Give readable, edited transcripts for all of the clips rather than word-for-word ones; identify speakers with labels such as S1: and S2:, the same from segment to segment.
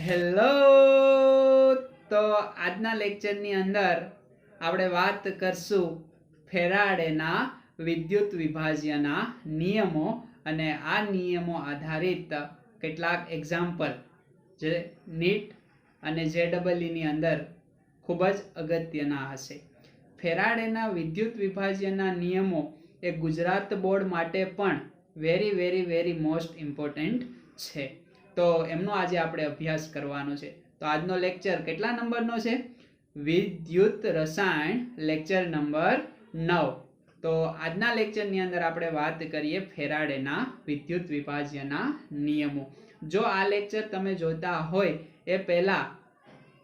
S1: Hello, તો આજના લેક્ચરની અંદર આપણે વાત કરશું ફેરાડેના વિદ્યુત વિભાજ્યના નિયમો અને આ નિયમો આધારિત કેટલાક એક્ઝામ્પલ જે નીટ અને JEE ની અંદર ખૂબ જ અગત્યના હશે. ફેરાડેના વિદ્યુત વિભાજ્યના નિયમો એ ગુજરાત બોર્ડ માટે પણ વેરી મોસ્ટ ઇમ્પોર્ટન્ટ છે. તો એમનો આજે આપણે અભ્યાસ કરવાનો છે. તો આજનો લેક્ચર કેટલા નંબરનો છે? વિદ્યુત રસાયણ લેક્ચર નંબર 9. તો આજના લેક્ચરની અંદર આપણે વાત કરીએ ફેરાડેના વિદ્યુત વિભાજ્યના નિયમો. જો આ લેક્ચર તમે જોતા હોય એ પહેલા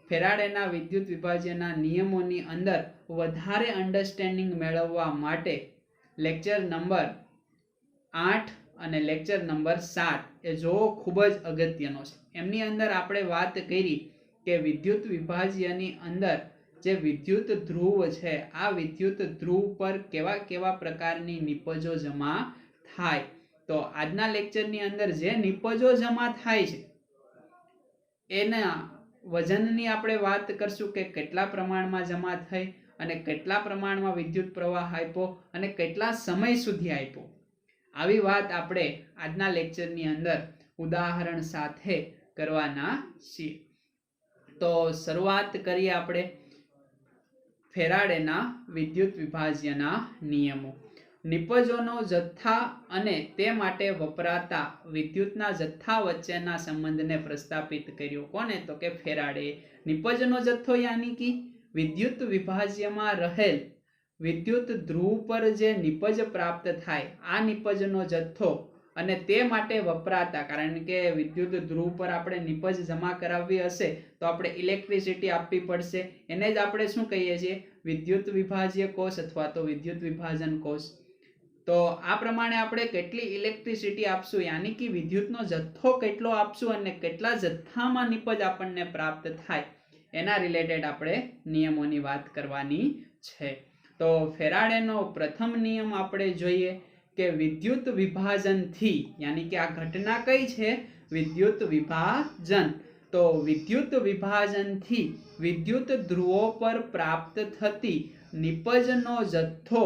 S1: ફેરાડેના વિદ્યુત વિભાજ્યના નિયમોની અંદર વધારે અન્ડરસ્ટેન્ડિંગ મેળવવા માટે લેક્ચર નંબર 8 અને લેક્ચર નંબર 7 એ જો ખૂબ જ અગત્યનો છે. એમની અંદર આપણે વાત કરી કે વિદ્યુત વિભાજ્યની અંદર જે વિદ્યુત ધ્રુવ છે, આ વિદ્યુત ધ્રુવ પર કેવા કેવા પ્રકારની નિપજો જમા થાય. તો આજના લેક્ચરની અંદર જે નિપજો જમા થાય છે એના વજનની આપણે વાત કરશું કે કેટલા પ્રમાણમાં જમા થઈ અને કેટલા પ્રમાણમાં વિદ્યુત પ્રવાહ આપ્યો અને કેટલા સમય સુધી આપ્યો. આવી વાત આપણે આજના લેક્ચરની અંદર ઉદાહરણ સાથે કરવાના છીએ. તો શરૂઆત કરીએ આપણે ફેરાડેના વિદ્યુત વિભાજ્યના નિયમો. નિપજોનો જથ્થા અને તે માટે વપરાતા વિદ્યુતના જથ્થા વચ્ચેના સંબંધને પ્રસ્થાપિત કર્યો. કોને? તો કે ફેરાડે. નિપજનો જથ્થો યાની કે વિદ્યુત વિભાજ્યમાં રહેલ વિદ્યુત ધ્રુવ પર જે નિપજ પ્રાપ્ત થાય, આ નિપજનો જથ્થો અને તે માટે વપરાતા, કારણ કે વિદ્યુત ધ્રુવ પર આપણે નિપજ જમા કરાવવી હશે તો આપણે ઇલેક્ટ્રિસિટી આપવી પડશે. એને જ આપણે શું કહીએ છીએ? વિદ્યુત વિભાજ્ય કોષ અથવા તો વિદ્યુત વિભાજન કોષ. તો આ પ્રમાણે આપણે કેટલી ઇલેક્ટ્રિસિટી આપશું, યાની કે વિદ્યુતનો જથ્થો કેટલો આપશું અને કેટલા જથ્થામાં નિપજ આપણને પ્રાપ્ત થાય, એના રિલેટેડ આપણે નિયમોની વાત કરવાની છે. તો ફેરાડેનો પ્રથમ નિયમ આપણે જોઈએ કે વિદ્યુત વિભાજનથી, યાની કે આ ઘટના કઈ છે? વિદ્યુત વિભાજન. તો વિદ્યુત વિભાજનથી વિદ્યુત ધ્રુવો પર પ્રાપ્ત થતી નિપજનો જથ્થો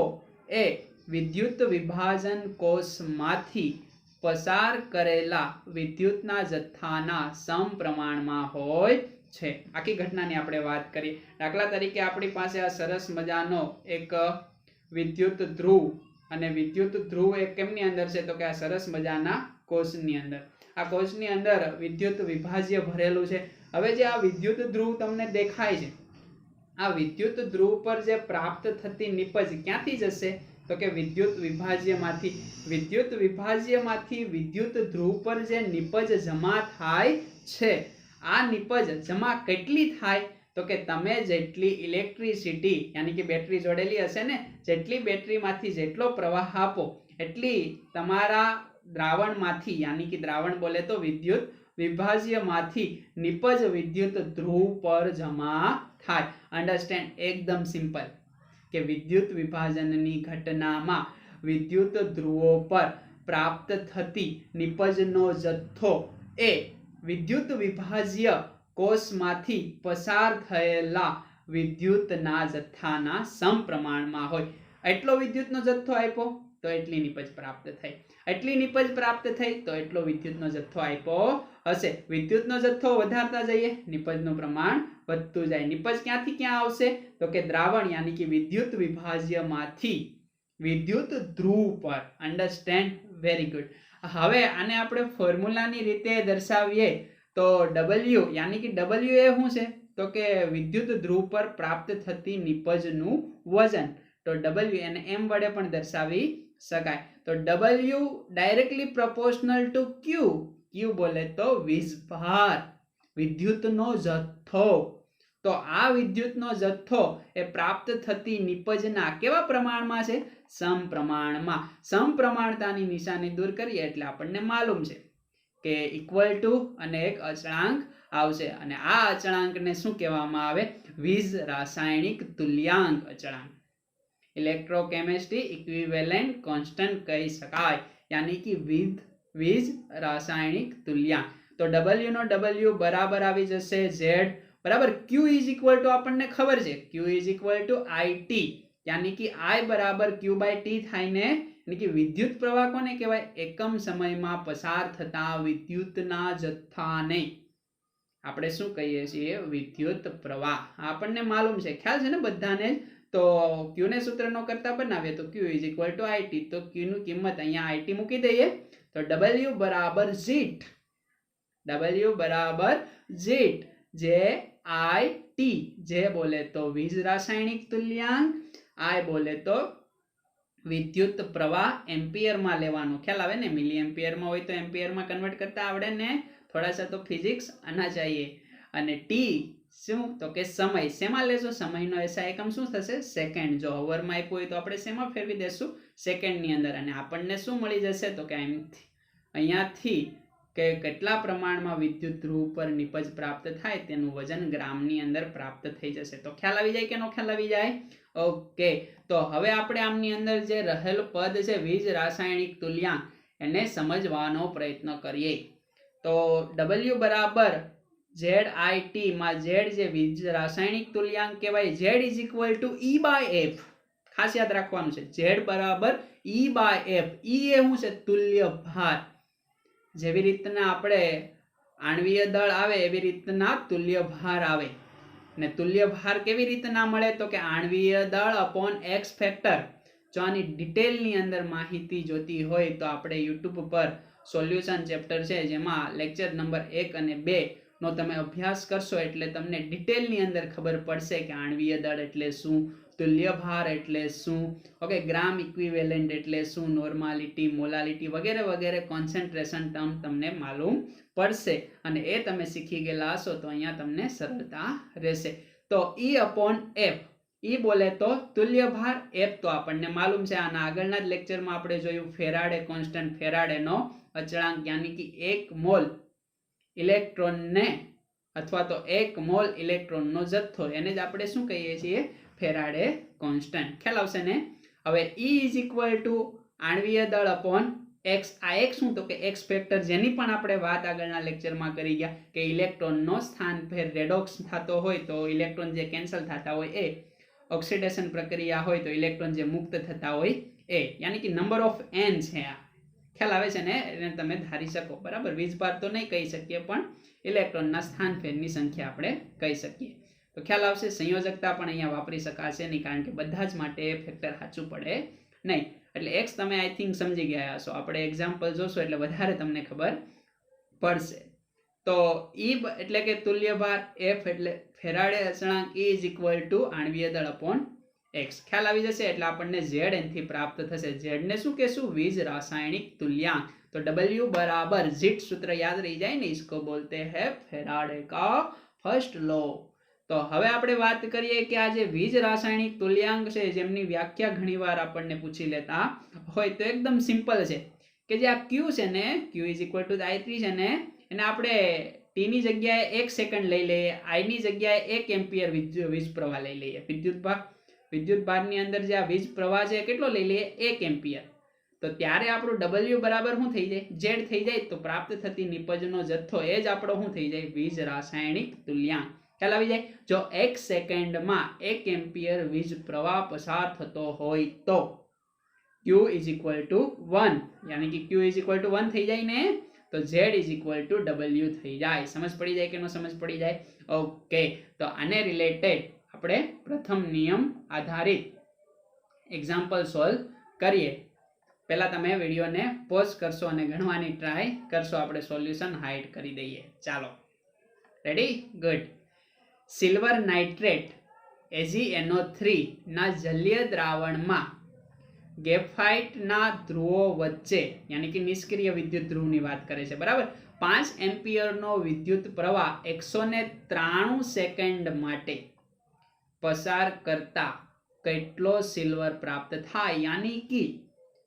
S1: એ વિદ્યુત વિભાજન કોષમાંથી પસાર કરેલા વિદ્યુતના જથ્થાના સમપ્રમાણમાં હોય છે. આખી ઘટનાની આપણે વાત કરીએ. દાખલા તરીકે આપણી પાસે આ સરસ મજાનો એક વિદ્યુત ધ્રુવ અને વિદ્યુત ધ્રુવ એ કેમની અંદર છે? તો કે આ સરસ મજાના કોષની અંદર. આ કોષની અંદર વિદ્યુત વિભાજ્ય ભરેલું છે. હવે જે આ વિદ્યુત ધ્રુવ તમને દેખાય છે, આ વિદ્યુત ધ્રુવ પર જે પ્રાપ્ત થતી નિપજ ક્યાંથી જશે? તો કે વિદ્યુત વિભાજ્યમાંથી. વિદ્યુત વિભાજ્યમાંથી વિદ્યુત ધ્રુવ પર જે નિપજ જમા થાય છે, આ નિપજ જમા કેટલી થાય? તો કે તમે જેટલી ઇલેક્ટ્રિસિટી, યાની કે બેટરી જોડેલી હશે ને, જેટલી બેટરીમાંથી જેટલો પ્રવાહ આપો એટલી તમારા દ્રાવણમાંથી, યાની કે દ્રાવણ બોલે તો વિદ્યુત વિભાજ્યમાંથી નિપજ વિદ્યુત ધ્રુવ પર જમા થાય. અન્ડરસ્ટેન્ડ? એકદમ સિમ્પલ કે વિદ્યુત વિભાજનની ઘટનામાં વિદ્યુત ધ્રુવો પર પ્રાપ્ત થતી નિપજનો જથ્થો એ વિદ્યુત વિભાજ્ય કોષમાંથી પસાર થયેલા વિદ્યુતના જથ્થાના સમપ્રમાણમાં હોય. એટલો વિદ્યુતનો જથ્થો આપ્યો તો એટલી નિપજ પ્રાપ્ત થઈ, એટલી નિપજ પ્રાપ્ત થઈ તો એટલો વિદ્યુતનો જથ્થો આપ્યો હશે. વિદ્યુતનો જથ્થો વધારતા જઈએ, નિપજનું પ્રમાણ વધતું જાય. નિપજ ક્યાંથી ક્યાં આવશે? તો કે દ્રાવણ, યાની કે વિદ્યુત વિભાજ્યમાંથી વિદ્યુત ધ્રુવ પર. અન્ડરસ્ટેન્ડ? Very good. હવે આને આપણે ફોર્મ્યુલાની રીતે દર્શાવીએ તો W, યાની કે W એ શું છે? તો કે વિદ્યુત ધ્રુવ પર પ્રાપ્ત થતી નિપજનું વજન. તો W એને M વડે પણ દર્શાવી શકાય. તો W directly proportional two Q. Q બોલે તો વીજભાર, વિદ્યુતનો જથ્થો. તો આ વિદ્યુતનો જથ્થો એ પ્રાપ્ત થતી નિપજના કેવા પ્રમાણમાં છે? સમપ્રમાણમાં. સમપ્રમાણતાની નિશાની દૂર કરીએ એટલે આપણને માલુમ છે કે ઇક્વલ ટુ અને એક અચળાંક આવશે, અને આ અચળાંકને શું કહેવામાં આવે? વીજ રાસાયણિક તુલ્યાંક અચળાંક. ઇલેક્ટ્રોકેમિસ્ટ્રી ઇક્વિવેલેન્ટ કોન્સ્ટન્ટ કહી શકાય, યાની કે વીજ રાસાયણિક તુલ્યાંક. તો W નો W બરાબર આવી જશે Z બરાબર. Q ઇઝ ઇક્વલ ટુ આપણને ખબર છે Q is equal two IT, યાની કે I બરાબર Q બાય T થાય ને. એટલે કે વિદ્યુત પ્રવાહ કોને કહેવાય? એકમ સમયમાં પસાર થતા વિદ્યુતના જથ્થાને આપણે શું કહીએ છીએ? વિદ્યુત પ્રવાહ. આપણને માલુમ છે, ખ્યાલ છે ને બધાને. તો Q ને સૂત્રનો કરતા બનાવીએ તો Q is equal two IT. તો Q ની કિંમત અહીંયા IT મૂકી દઈએ તો W બરાબર Z. W બરાબર Z, જે IT, જે બોલે તો વીજ રાસાયણિક તુલ્યાંક, I બોલે તો વિદ્યુત પ્રવાહ એમ્પિયરમાં લેવાનો. ખ્યાલ આવે ને? મિલી એમ્પિયરમાં હોય તો એમ્પિયરમાં કન્વર્ટ કરતા આવડે ને. થોડા સા તો ફિઝિક્સ આના चाहिए. અને T શું? તો કે સમય. શેમાં લેશો? સમયનો SI એકમ શું થશે? સેકન્ડ. જો અવરમાં આપ્યું હોય તો આપણે શેમાં ફેરવી દેશું? સેકન્ડની અંદર. અને આપણને શું મળી જશે? તો કે અહીંયાથી કે કેટલા પ્રમાણમાં વિદ્યુત ધ્રુવ પર નિપજ પ્રાપ્ત થાય તેનું વજન ગ્રામની અંદર પ્રાપ્ત થઈ જશે. તો ખ્યાલ આવી જાય કે નો ખ્યાલ આવી જાય? ઓકે. તો હવે આપણે આમની અંદર જે રહેલ પદ છે વીજ રાસાયણિક તુલ્યાંક, એને સમજવાનો પ્રયત્ન કરીએ. તો W બરાબર ZIT માં Z જે વીજ રાસાયણિક તુલ્યાંક કહેવાય, Z is equal to E by F. ખાસ યાદ રાખવાનું છે, Z બરાબર E બાય F. E એ શું છે? તુલ્ય ભાર. જેવી રીતના આપણે આણ્વીય દળ આવે એવી રીતના તુલ્ય ભાર આવે. ને તુલ્ય ભાર કેવી રીતના મળે? તો કે આણ્વીય દળ અપોન X ફેક્ટર. જો આની ડિટેલની અંદર માહિતી જોતી હોય તો આપણે YouTube પર સોલ્યુશન ચેપ્ટર છે, જેમાં લેક્ચર નંબર 1 અને 2 નો તમે અભ્યાસ કરશો એટલે તમને ડિટેલની અંદર ખબર પડશે કે આણ્વીય દળ એટલે શું, તુલ્ય ભાર એટલે શું, ઓકે, ગ્રામ ઇક્વિવેલેન્ટ એટલે શું, નોર્માલિટી, મોલાલિટી વગેરે વગેરે કોન્સન્ટ્રેશન ટર્મ તમને માલુમ પડશે. અને એ તમે શીખી ગયેલા હશો તો અહીંયા તમને સરળતા રહેશે. તો E અપોન F. E બોલે તો તુલ્ય ભાર, F તો આપણને માલુમ છે. આના આગળના જ લેક્ચરમાં આપણે જોયું ફેરાડે કોન્સ્ટન્ટ, ફેરાડેનો અચળાંક, યાની કે 1 મોલ ઇલેક્ટ્રોનને અથવા તો 1 મોલ ઇલેક્ટ્રોનનો જથ્થો, એને જ આપણે શું કહીએ છીએ? Faraday constant. ખ્યાલ આવશે ને? હવે E ઇઝ ઇક્વલ ટુ આણ્વીય દળ અપોન X. આ એક શું? તો કે X ફેક્ટર, જેની પણ આપણે વાત આગળના લેક્ચરમાં કરી ગયા કે ઇલેક્ટ્રોનનો સ્થાન ફેર રેડોક્સ થતો હોય તો ઇલેક્ટ્રોન જે કેન્સલ થતા હોય એ, ઓક્સિડેશન પ્રક્રિયા હોય તો ઇલેક્ટ્રોન જે મુક્ત થતા હોય એ, યાની કે નંબર ઓફ n છે આ. ખ્યાલ આવે છે ને? એને તમે ધારી શકો. બરાબર. વીજભાર તો નહીં કહી શકીએ પણ ઇલેક્ટ્રોનના સ્થાન ફેરની સંખ્યા આપણે કહી શકીએ. તો ખ્યાલ આવશે. સંયોજકતા પણ અહીંયા વાપરી શકાશે નહીં, કારણ કે બધા જ માટે ફેક્ટર સાચું પડે નહીં. એટલે X તમે આઈ થિંક સમજી ગયા હશો. આપણે એક્ઝામ્પલ જોશું એટલે વધારે તમને ખબર પડશે. તો E એટલે કે તુલ્ય ભાર, F એટલે ફેરાડે અચળાંક, E ઇઝ ઇક્વલ ટુ આણ્વીય દળ અપોન X. ખ્યાલ આવી જશે એટલે આપણને Z એનથી પ્રાપ્ત થશે. Z ને શું કહેશું? વીજ રાસાયણિક તુલ્યાંક. તો W બરાબર Z, સૂત્ર યાદ રહી જાય ને, इसको बोलते हैं ફેરાડે का ફર્સ્ટ લો. તો હવે આપણે વાત કરીએ કે આ જે વીજ રાસાયણિક તુલ્યાંક છે, જેમની વ્યાખ્યા ઘણીવાર આપણને પૂછી લેતા હોય, તો એકદમ સિમ્પલ છે કે જે આ Q છે ને, Q is equal two I3 છે ને, એને આપણે T ની જગ્યાએ 1 સેકન્ડ લઈ લઈએ, I ની જગ્યાએ 1 એમ્પિયર વીજ પ્રવાહ લઈ લઈએ. વિદ્યુત ભારની અંદર જે આ વીજ પ્રવાહ છે કેટલો લઈ લઈએ? 1 એમ્પિયર. તો ત્યારે આપણું W બરાબર શું થઈ જાય? Z થઈ જાય. તો પ્રાપ્ત થતી નિપજનો જથ્થો એ જ આપણો શું થઈ જાય? વીજ રાસાયણિક તુલ્યાંક. ખ્યાલ આવી જાય? જો 1 સેકન્ડમાં 1 એમ્પિયર વીજ પ્રવાહ પસાર થતો હોય તો Q ઇઝ ઇક્વલ ટુ 1, યાની કે Q ઇઝ ઇક્વલ ટુ 1 થઈ જાય ને, તો Z is equal two W થઈ જાય. સમજ પડી જાય કે નો સમજ પડી જાય? ઓકે. તો આને રિલેટેડ આપણે પ્રથમ નિયમ આધારિત એક્ઝામ્પલ સોલ્વ કરીએ. પહેલા તમે વિડીયોને પોઝ કરશો અને ગણવાની ટ્રાય કરશો. આપણે સોલ્યુશન હાઇડ કરી દઈએ. ચાલો, ready? Good. Silver nitrate AgNO3 ના જલીય દ્રાવણમાં ગ્રેફાઇટના ધ્રુવો વચ્ચે, યાની કે નિષ્ક્રિય વિદ્યુત ધ્રુવની વાત કરે છે, બરાબર, 5 એમ્પિયરનો વિદ્યુત પ્રવાહ 193 સેકન્ડ માટે પસાર કરતા કેટલો સિલ્વર પ્રાપ્ત થાય? યાની કે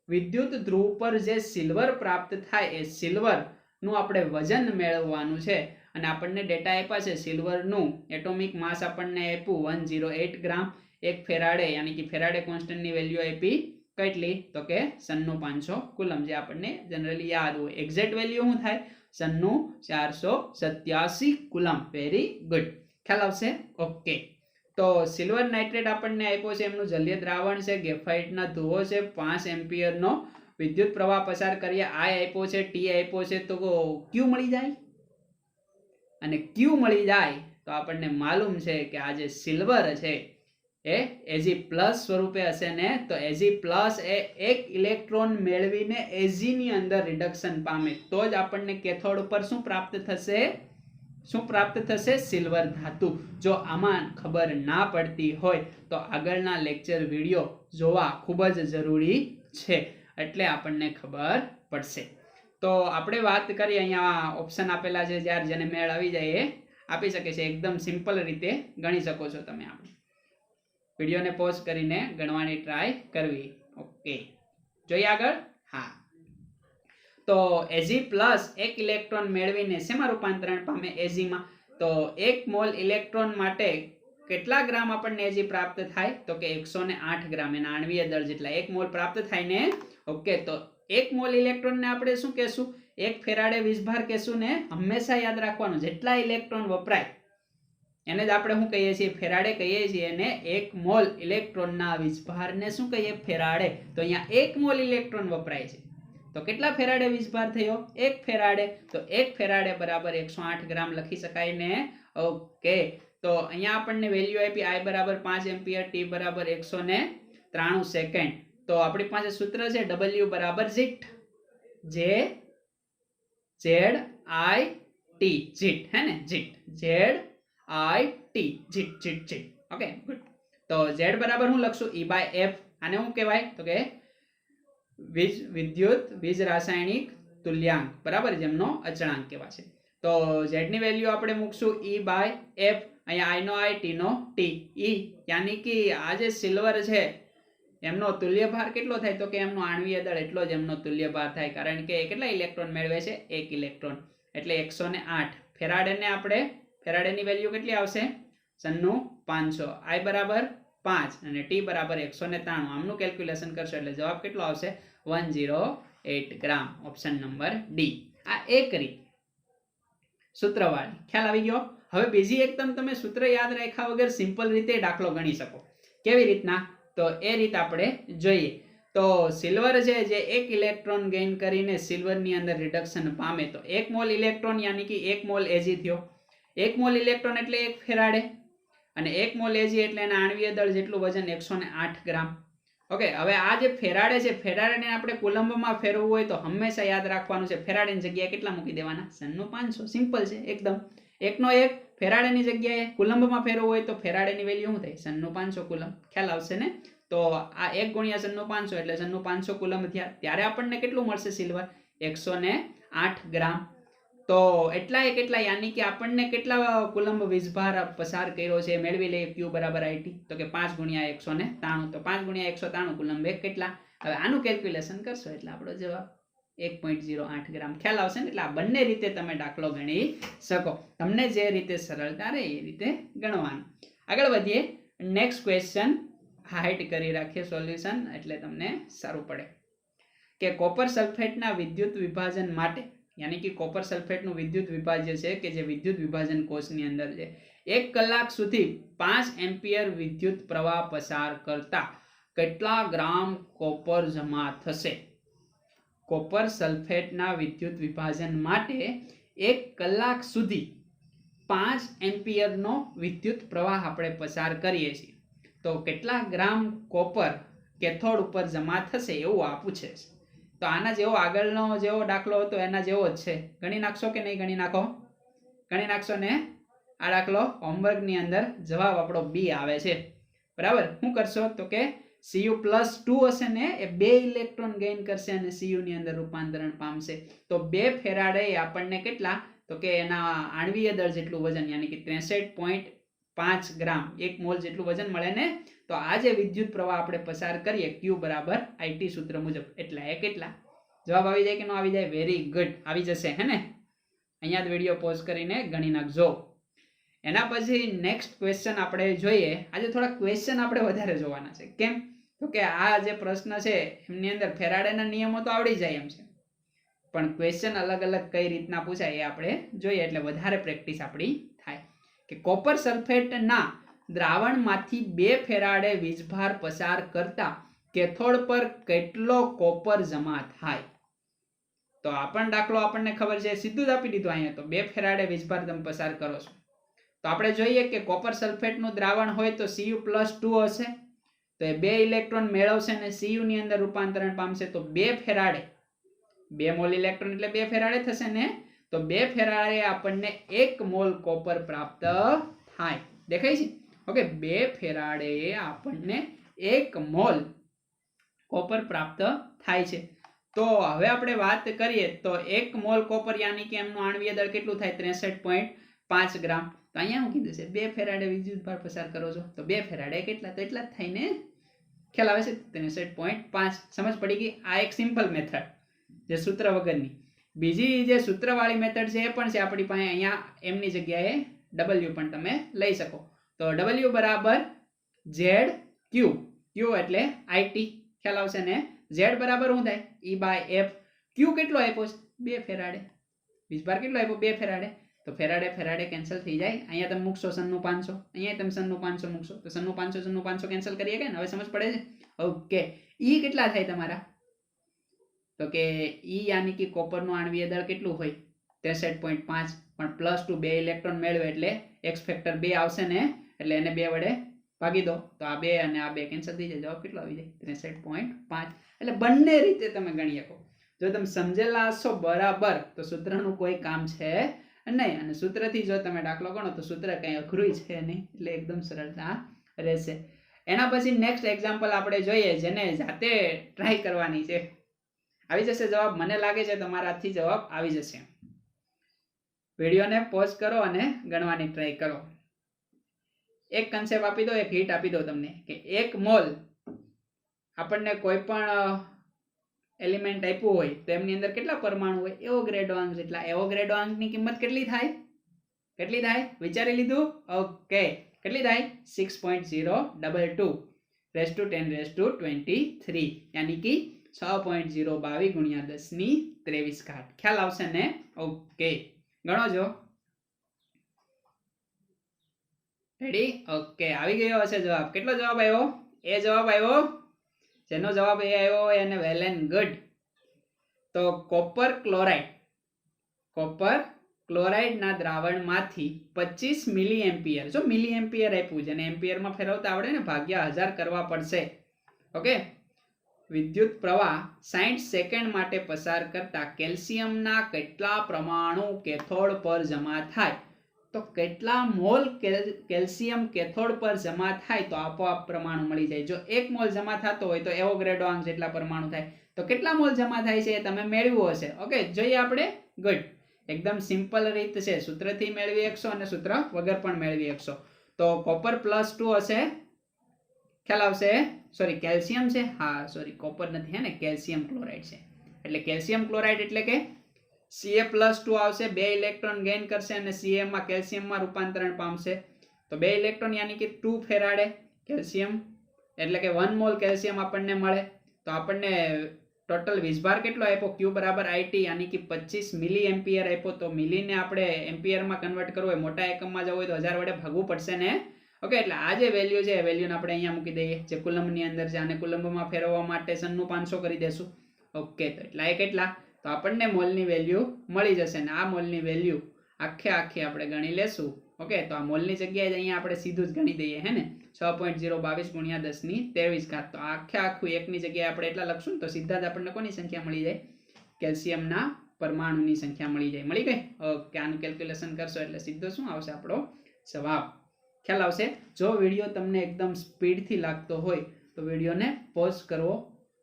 S1: વિદ્યુત ધ્રુવ પર જે સિલ્વર પ્રાપ્ત થાય એ સિલ્વર નું આપણે વજન મેળવવાનું છે. અને આપણને ડેટા આપ્યા છે. સિલ્વરનું એટોમિક માસ આપણને આપ્યું 108 ગ્રામ. એક ફેરાડે, યાની કે ફેરાડે કોન્સ્ટન્ટની વેલ્યુ આપી કેટલી તો કે 9500 કુલમ, જે આપણને જનરલી યાદ હોય. એક્ઝેક્ટ વેલ્યુ શું થાય 9487 કુલમ. વેરી ગુડ, ખ્યાલ આવશે. ઓકે, તો સિલ્વર નાઇટ્રેટ આપણને આપ્યો છે, એમનું જલીય દ્રાવણ છે, ગ્રેફાઇટના ધુઓ છે, 5 એમ્પિયરનો વિદ્યુત પ્રવાહ પસાર કરીએ, આઈ આપ્યો છે, ટી આપ્યો છે, તો ક્યુ મળી જાય. અને ક્યુ મળી જાય તો આપણને માલુમ છે કે આ જે સિલ્વર છે એ Ag પ્લસ સ્વરૂપે હશે ને, તો Ag પ્લસ એ એક ઇલેક્ટ્રોન મેળવીને Ag ની અંદર રિડક્શન પામે તો જ આપણને કેથોડ ઉપર શું પ્રાપ્ત થશે સિલ્વર ધાતુ. જો આમાં ખબર ના પડતી હોય તો આગળના લેક્ચર વિડિયો જોવા ખૂબ જ જરૂરી છે, એટલે આપણને ખબર પડશે. તો આપણે વાત કરીએ, અહીંયા ઓપ્શન આપેલા છે, જ્યારે જેને મેળ આવી જાય એ આપી શકે છે. એકદમ સિમ્પલ રીતે ગણી શકો છો તમે. આપણે વિડીયોને પોઝ કરીને ગણવાની ટ્રાય કરવી. ઓકે, જોઈએ આગળ. હા, તો Ag પ્લસ એક ઇલેક્ટ્રોન મેળવીને શેમાં રૂપાંતરણ પામે Ag માં, તો 1 મોલ ઇલેક્ટ્રોન માટે કેટલા ગ્રામ આપણને Ag પ્રાપ્ત થાય તો કે 108 ગ્રામ. એના આણ્વીય દળ જેટલા 1 મોલ પ્રાપ્ત થાય ને. ઓકે, તો 1 મોલ ઇલેક્ટ્રોન ને આપણે શું કહેશું 1 ફેરાડે વીજભાર કહેશું ને. હંમેશા યાદ રાખવાનું, જેટલા ઇલેક્ટ્રોન વપરાય એને જ આપણે શું કહીએ છીએ ફેરાડે કહીએ છીએ, અને 1 મોલ ઇલેક્ટ્રોનના વીજભારને શું કહીએ ફેરાડે. તો અહીંયા 1 મોલ ઇલેક્ટ્રોન વપરાય છે, તો કેટલા ફેરાડે વીજભાર થયો 1 ફેરાડે. તો 1 ફેરાડે બરાબર 108 ગ્રામ લખી શકાય ને. ઓકે, તો અહીંયા આપણને વેલ્યુ આપી I બરાબર 5 એમ્પિયર, T બરાબર 193 સેકન્ડ. તો આપણી પાસે સૂત્ર છે W બરાબર જીટ, ZIT, જીટ હે ને, જીટ ZIT, જીટ. Okay, good. તો Z બરાબર હું લખશું E/F. આને શું કહેવાય તો કે વીજ રાસાયણિક તુલ્યાંક, બરાબર, જેમનો અચળાંક કહેવાય છે. તો Z ની વેલ્યુ આપણે મૂકશું E/F. અહીંયા I no I, T no T. E યાની કે આ જે સિલ્વર છે એમનો તુલ્ય ભાર કેટલો થાય તો કે એમનો આણ્વીય દળ એટલો જ એમનો તુલ્ય ભાર થાય, કારણ કે કેટલા ઇલેક્ટ્રોન મેળવે છે 1 ઇલેક્ટ્રોન, એટલે 108. ફેરાડેને આપણે ફેરાડેની વેલ્યુ કેટલી આવશે 9500. I બરાબર 5 અને T બરાબર 193. આમનું કેલ્ક્યુલેશન કરશો એટલે જવાબ કેટલો આવશે 108 ગ્રામ. Option number D. આ એક રીત સૂત્રવાળી, ખ્યાલ આવી ગયો. હવે બીજી એકદમ તમે સૂત્ર યાદ રાખ્યા વગર સિમ્પલ રીતે દાખલો ગણી શકો. કેવી રીતના, તો એ રીત આપણે જોઈએ. તો સિલ્વર છે જે 1 ઇલેક્ટ્રોન ગેઇન કરીને સિલ્વરની અંદર રિડક્શન પામે, તો 1 મોલ ઇલેક્ટ્રોન યાની કે 1 મોલ Ag થયો. 1 મોલ ઇલેક્ટ્રોન એટલે 1 ફેરાડે, અને 1 મોલ Ag એટલે એના આણ્વીય દળ જેટલું વજન 108 ગ્રામ. ઓકે, હવે આ જે ફેરાડે છે, ફેરાડેને આપણે કુલંબમાં ફેરવવું હોય તો હંમેશા યાદ રાખવાનું છે ફેરાડેની જગ્યાએ કેટલા મૂકી દેવાના 9500. સિમ્પલ છે એકદમ. 1 નો 1 ફેરાડેની જગ્યાએ કુલંબમાં ફેરવવું હોય તો ફેરાડેની વેલ્યુ શું થાય 9500 કુલમ. ખ્યાલ આવશે ને. તો આ 1 ગુણ્યા 9500 એટલે 9500 કુલમ થયા. ત્યારે આપણને કેટલું મળશે સિલ્વર 108 ગ્રામ. તો એટલા યાની કે આપણને કેટલા કુલંબ વીજભાર પસાર કર્યો છે મેળવી લઈએ. Q બરાબર IT, તો કે 5 ગુણ્યા 193. તો 5 ગુણ્યા 193 કુલંબ એક કેટલા. હવે આનું કેલ્ક્યુલેશન કરશો એટલે આપણો જવાબ 1.08 ગ્રામ. ખ્યાલ આવશે ને. એટલે આ બંને રીતે તમે દાખલો ગણી શકો, તમને જે રીતે સરળતા રહે એ રીતે ગણવાનું. આગળ વધીએ. નેક્સ્ટ ક્વેશ્ચન હાઇડ કરી રાખીએ સોલ્યુશન, એટલે તમને સારું પડે. કે કોપર સલ્ફેટના વિદ્યુત વિભાજન માટે, યાની કે કોપર સલ્ફેટનું વિદ્યુત વિભાજ્ય છે કે જે વિદ્યુત વિભાજન કોષની અંદર છે, 1 કલાક સુધી 5 એમ્પિયર વિદ્યુત પ્રવાહ પસાર કરતા કેટલા ગ્રામ કોપર જમા થશે. કોપર સલ્ફેટના વિદ્યુત વિભાજન માટે 1 કલાક સુધી 5 એમ્પિયરનો વિદ્યુત પ્રવાહ આપણે પસાર કરીએ છીએ, તો કેટલા ગ્રામ કોપર કેથોડ ઉપર જમા થશે એવું આ પૂછે છે. તો આના જેવો આગળનો જેવો દાખલો હતો એના જેવો જ છે. ગણી નાખશો કે નહીં ગણી નાખો? ગણી નાખશો ને. આ દાખલો હોમવર્કની અંદર જવાબ આપણો બી આવે છે. બરાબર. શું કરશો તો કે Cu+2 હશે ને એ 2 ઇલેક્ટ્રોન ગેઇન કરશે અને Cu ની અંદર રૂપાંતરણ પામશે. તો 2 ફેરાડે આપણને કેટલા તો કે એના આણ્વીય દળ જેટલું વજન યાની કે 63.5 ગ્રામ 1 મોલ જેટલું વજન મળે ને. તો આ જે વિદ્યુત પ્રવાહ આપણે પસાર કરીએ Q બરાબર IT સૂત્ર મુજબ એટલે એ કેટલા. જવાબ આવી જાય કે ન આવી જાય? વેરી ગુડ, આવી જશે હે ને. અહીંયા જ વિડીયો પોઝ કરીને ગણી નાખજો. એના પછી નેક્સ્ટ ક્વેશ્ચન આપણે જોઈએ. આજે થોડા ક્વેશ્ચન આપણે વધારે જોવાના છે. કેમ? તો કે આ જે પ્રશ્ન છે એમની અંદર ફેરાડેના નિયમો તો આવડી જાય એમ છે, પણ ક્વેશ્ચન અલગ અલગ કઈ રીતના પૂછાય એ આપણે જોઈએ એટલે વધારે પ્રેક્ટિસ આપણી થાય. કે કોપર સલ્ફેટના દ્રાવણમાંથી 2 ફેરાડે વીજભાર પસાર કરતા કેથોડ પર કેટલો કોપર જમા થાય? તો આ પણ દાખલો આપણને ખબર છે, સીધું જ આપી દીધું અહીંયા. તો 2 ફેરાડે વીજભાર તમે પસાર કરો છો તો આપણે જોઈએ કે કોપર સલ્ફેટનું દ્રાવણ હોય તો Cu+2 હશે, તો એ 2 ઇલેક્ટ્રોન મેળવશે અને Cu ની અંદર રૂપાંતરણ પામશે. તો 2 ફેરાડે 2 મોલ ઇલેક્ટ્રોન એટલે 2 ફેરાડે થશે ને, તો 2 ફેરાડે આપણને 1 મોલ કોપર પ્રાપ્ત થાય. દેખાય છે? ઓકે, 2 ફેરાડે આપણને 1 મોલ કોપર પ્રાપ્ત થાય છે. તો હવે આપણે વાત કરીએ તો 1 મોલ કોપર યાની કે એમનું આણ્વીય દળ કેટલું થાય? 63.5 ગ્રામ. તો અહીંયા હું કીધું છે 2 ફેરાડે વિદ્યુતભાર પસાર કરો છો તો 2 ફેરાડે કેટલા? તો એટલા જ થાય ને. ખ્યાલ આવે છે? 63.5. સમજ પડી ગઈ? આ એક સિમ્પલ મેથડ જે સૂત્ર વગરની. બીજી જે સૂત્રવાળી મેથડ છે એ પણ છે આપણી પાસે. અહીંયા એમની જગ્યાએ W પણ તમે લઈ શકો. તો W બરાબર ZQ, Q એટલે IT. ખ્યાલ આવશે ને? Z બરાબર શું થાય? E/F. Q કેટલો આપ્યો છે? 2 ફેરાડે. વીજભાર કેટલો આપ્યો? 2 ફેરાડે. તો ફેરાડે ફેરાડે કેન્સલ થઈ જાય. અહીંયા તમે મૂકશો સનનું 500, અહીંયા તમે સનનું 500 મૂકશો તો સનનું 500 કેન્સલ કરીએ કે હવે સમજ પડે છે? ઓકે. E કેટલા થાય તમારા? તો કે E યાની કે કોપરનું આણ્વીય દળ કેટલું હોય? 63.5. પણ +2 2 ઇલેક્ટ્રોન મેળવે એટલે x ફેક્ટર 2 આવશે ને, એટલે એને 2 વડે ભાગી દો તો આ 2 અને આ 2 કેન્સલ થઈ જાય. જવાબ કેટલો આવી જાય? 63.5. એટલે બંને રીતે તમે ગણી શકો. જો તમે સમજેલા હશો બરાબર તો સૂત્રનું કોઈ કામ છે નહીં, અને સૂત્રથી જો તમે દાખલો ગણો તો સૂત્ર કંઈ અઘરું છે નહીં, એટલે એકદમ સરળતા રહેશે. એના પછી નેક્સ્ટ એક્ઝામ્પલ આપણે જોઈએ જેને જાતે ટ્રાય કરવાની છે. આવી જશે જવાબ? મને લાગે છે તમારા હાથથી જવાબ આવી જશે. વિડીયોને પોઝ કરો અને ગણવાની ટ્રાય કરો. એક કન્સેપ્ટ આપી દો, એક હિટ આપી દો તમને કે 1 મોલ આપણને કોઈ પણ એલિમેન્ટ આપ્યું હોય તો એમની અંદર કેટલા પરમાણુ હોય? એવોગ્રેડો જેટલા. એવોગ્રેડો કિંમત કેટલી થાય? કેટલી થાય? વિચારી લીધું? ઓકે. કેટલી થાય? 6.022 ⁻10⁻23 યાની કે 6.022 ગુણ્યા 10⁻23. ખ્યાલ આવશે ને? ઓકે, ગણો જો. રેડી? ઓકે, આવી ગયો હશે જવાબ. કેટલો જવાબ આવ્યો? એ જવાબ આવ્યો. જેનો જવાબ એ આવ્યો હોય એને વેલ એન્ડ ગુડ. તો કોપર ક્લોરાઇડ ના દ્રાવણમાંથી 25 મિલિએમ્પિયર, જો મિલિએમ્પિયર આપ્યું જેને એમ્પિયરમાં ફેરવતા આવડે ને, ભાગ્યા 1000 કરવા પડશે. ઓકે. વિદ્યુત પ્રવાહ 60 સેકન્ડ માટે પસાર કરતા કેલ્શિયમના કેટલા પરમાણુ કેથોડ પર જમા થાય? તો કેટલા મોલ કેલ્શિયમ કેથોડ પર જમા થાય તો આપોઆપ પરમાણુ મળી જાય. જો 1 મોલ જમા થતો હોય તો એવોગ્રેડો જેટલા પરમાણુ થાય. તો કેટલા મોલ જમા થાય છે એ તમે મેળવ્યું હશે. ઓકે, જોઈએ આપણે. ગુડ. એકદમ સિમ્પલ રીત છે. સૂત્રથી મેળવી શકશો અને સૂત્ર વગર પણ મેળવી શકશો. તો કોપર +2 હશે. ખ્યાલ આવશે? સોરી, કેલ્શિયમ છે. હા, સોરી, કોપર નથી હે ને, કેલ્શિયમ ક્લોરાઇડ છે. એટલે કેલ્શિયમ ક્લોરાઇડ એટલે કે Ca+2 આવશે, 2 ઇલેક્ટ્રોન ગેઇન કરશે અને Ca માં કેલ્શિયમમાં રૂપાંતરણ પામશે. તો 2 ઇલેક્ટ્રોન યાની કે 2 ફેરાડે કેલ્શિયમ એટલે કે 1 મોલ કેલ્શિયમ આપણને મળે. તો આપણને ટોટલ વીજભાર કેટલો આપ્યો? Q બરાબર IT યાની કે 25 મિલિએમ્પિયર આપ્યો. તો મિલીને આપણે એમ્પિયરમાં કન્વર્ટ કરવું હોય, મોટા એકમમાં જવું હોય તો 1000 વડે ભાગવું પડશે ને. ઓકે, એટલે આ જે વેલ્યુ છે એ વેલ્યુને આપણે અહીંયા મૂકી દઈએ જે કુલમ્બની અંદર છે. આને કુલમ્બમાં ફેરવવા માટે સનનું 500 કરી દેશું. ઓકે, તો એટલા એ કેટલા? તો આપણને મોલની વેલ્યુ મળી જશે ને આ મોલની વેલ્યુ આખે આપણે ગણી લેશું. ઓકે, તો આ મોલની જગ્યાએ અહીંયા આપણે સીધું જ ગણી દઈએ હે ને, 6.022 ગુણ્યા 10⁻23. તો આખે આખું એકની જગ્યાએ આપણે એટલા લખશું તો સીધા જ આપણને કોની સંખ્યા મળી જાય? કેલ્શિયમના પરમાણુની સંખ્યા મળી જાય. મળી ગઈ? ઓકે, આનું કેલ્ક્યુલેશન કરશો એટલે સીધો શું આવશે આપણો જવાબ? ખ્યાલ આવશે? જો વિડીયો તમને એકદમ સ્પીડથી લાગતો હોય તો વિડીયોને પોઝ કરવો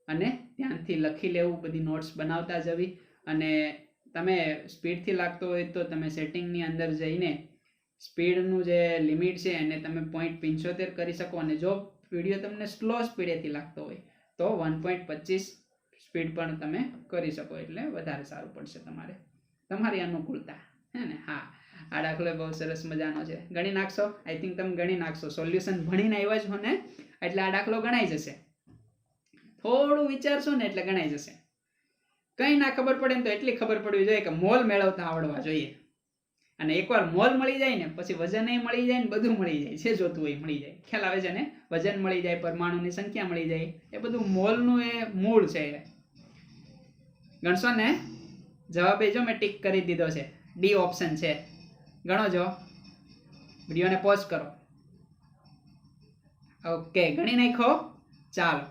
S1: અને ધ્યાનથી લખી લેવું, બધી નોટ્સ બનાવતા જવી. અને તમે સ્પીડથી લાગતો હોય તો તમે સેટિંગની અંદર જઈને સ્પીડનું જે લિમિટ છે એને તમે 0.75 કરી શકો. અને જો વિડીયો તમને સ્લો સ્પીડેથી લાગતો હોય તો 1.25 સ્પીડ પણ તમે કરી શકો, એટલે વધારે સારું પડશે તમારી અનુકૂળતા હે ને. હા, આ દાખલો બહુ સરસ મજાનો છે. ગણી નાખશો? આઈ થિંક તમે ગણી નાખશો. સોલ્યુશન ભણીને આવ્યા છો ને એટલે આ દાખલો ગણાઈ જશે. થોડું વિચારશો ને એટલે ગણાઈ જશે. કંઈ ના ખબર પડે ને તો એટલી ખબર પડવી જોઈએ કે મોલ મેળવતા આવડવા જોઈએ. અને એકવાર મોલ મળી જાય ને પછી વજન મળી જાય ને બધું મળી જાય, જે જોતું હોય મળી જાય. ખ્યાલ આવે છે ને? વજન મળી જાય, પરમાણુની સંખ્યા મળી જાય, એ બધું મોલનું એ મૂળ છે. ગણશો ને? જવાબ જો મેં ટીક કરી દીધો છે, ડી ઓપ્શન છે. ગણો જો, વિડીયોને પોઝ કરો. ઓકે, ગણી નાખો. ચાલો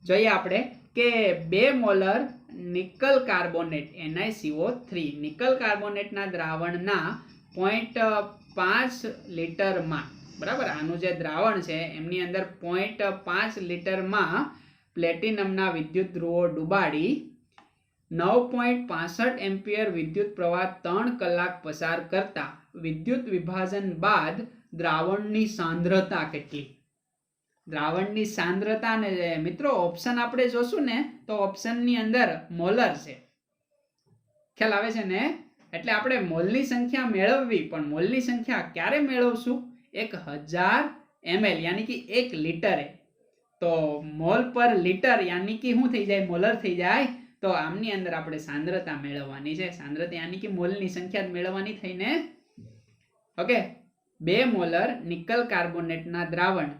S1: જોઈએ આપણે કે 2 molar nickel carbonate NiCO3 nickel કાર્બોનેટના દ્રાવણના 0.5 લિટરમાં, બરાબર, આનું જે દ્રાવણ છે એમની અંદર 0.5 લિટરમાં પ્લેટિનમના વિદ્યુત ધ્રુવો ડુબાડી 9.65 એમ્પિયર વિદ્યુત પ્રવાહ 3 કલાક પસાર કરતા વિદ્યુત વિભાજન બાદ દ્રાવણની સાંદ્રતા કેટલી? દ્રાવણની સાંદ્રતા ને મિત્રો ઓપ્શન આપણે જોશું ને તો ઓપ્શનની અંદર મોલર છે. ખ્યાલ આવે છે ને? એટલે આપણે મોલની સંખ્યા મેળવવી, પણ મોલની સંખ્યા ક્યારે મેળવશું? 1000 ml યાની કે 1 લિટરે. તો મોલ પર લિટર યાની કે શું થઈ જાય? મોલર થઈ જાય. તો આમની અંદર આપણે સાંદ્રતા મેળવવાની છે. સાંદ્રતા યાની કે મોલની સંખ્યા મેળવવાની થઈને. ઓકે, 2 મોલર નિકલ કાર્બોનેટના દ્રાવણ,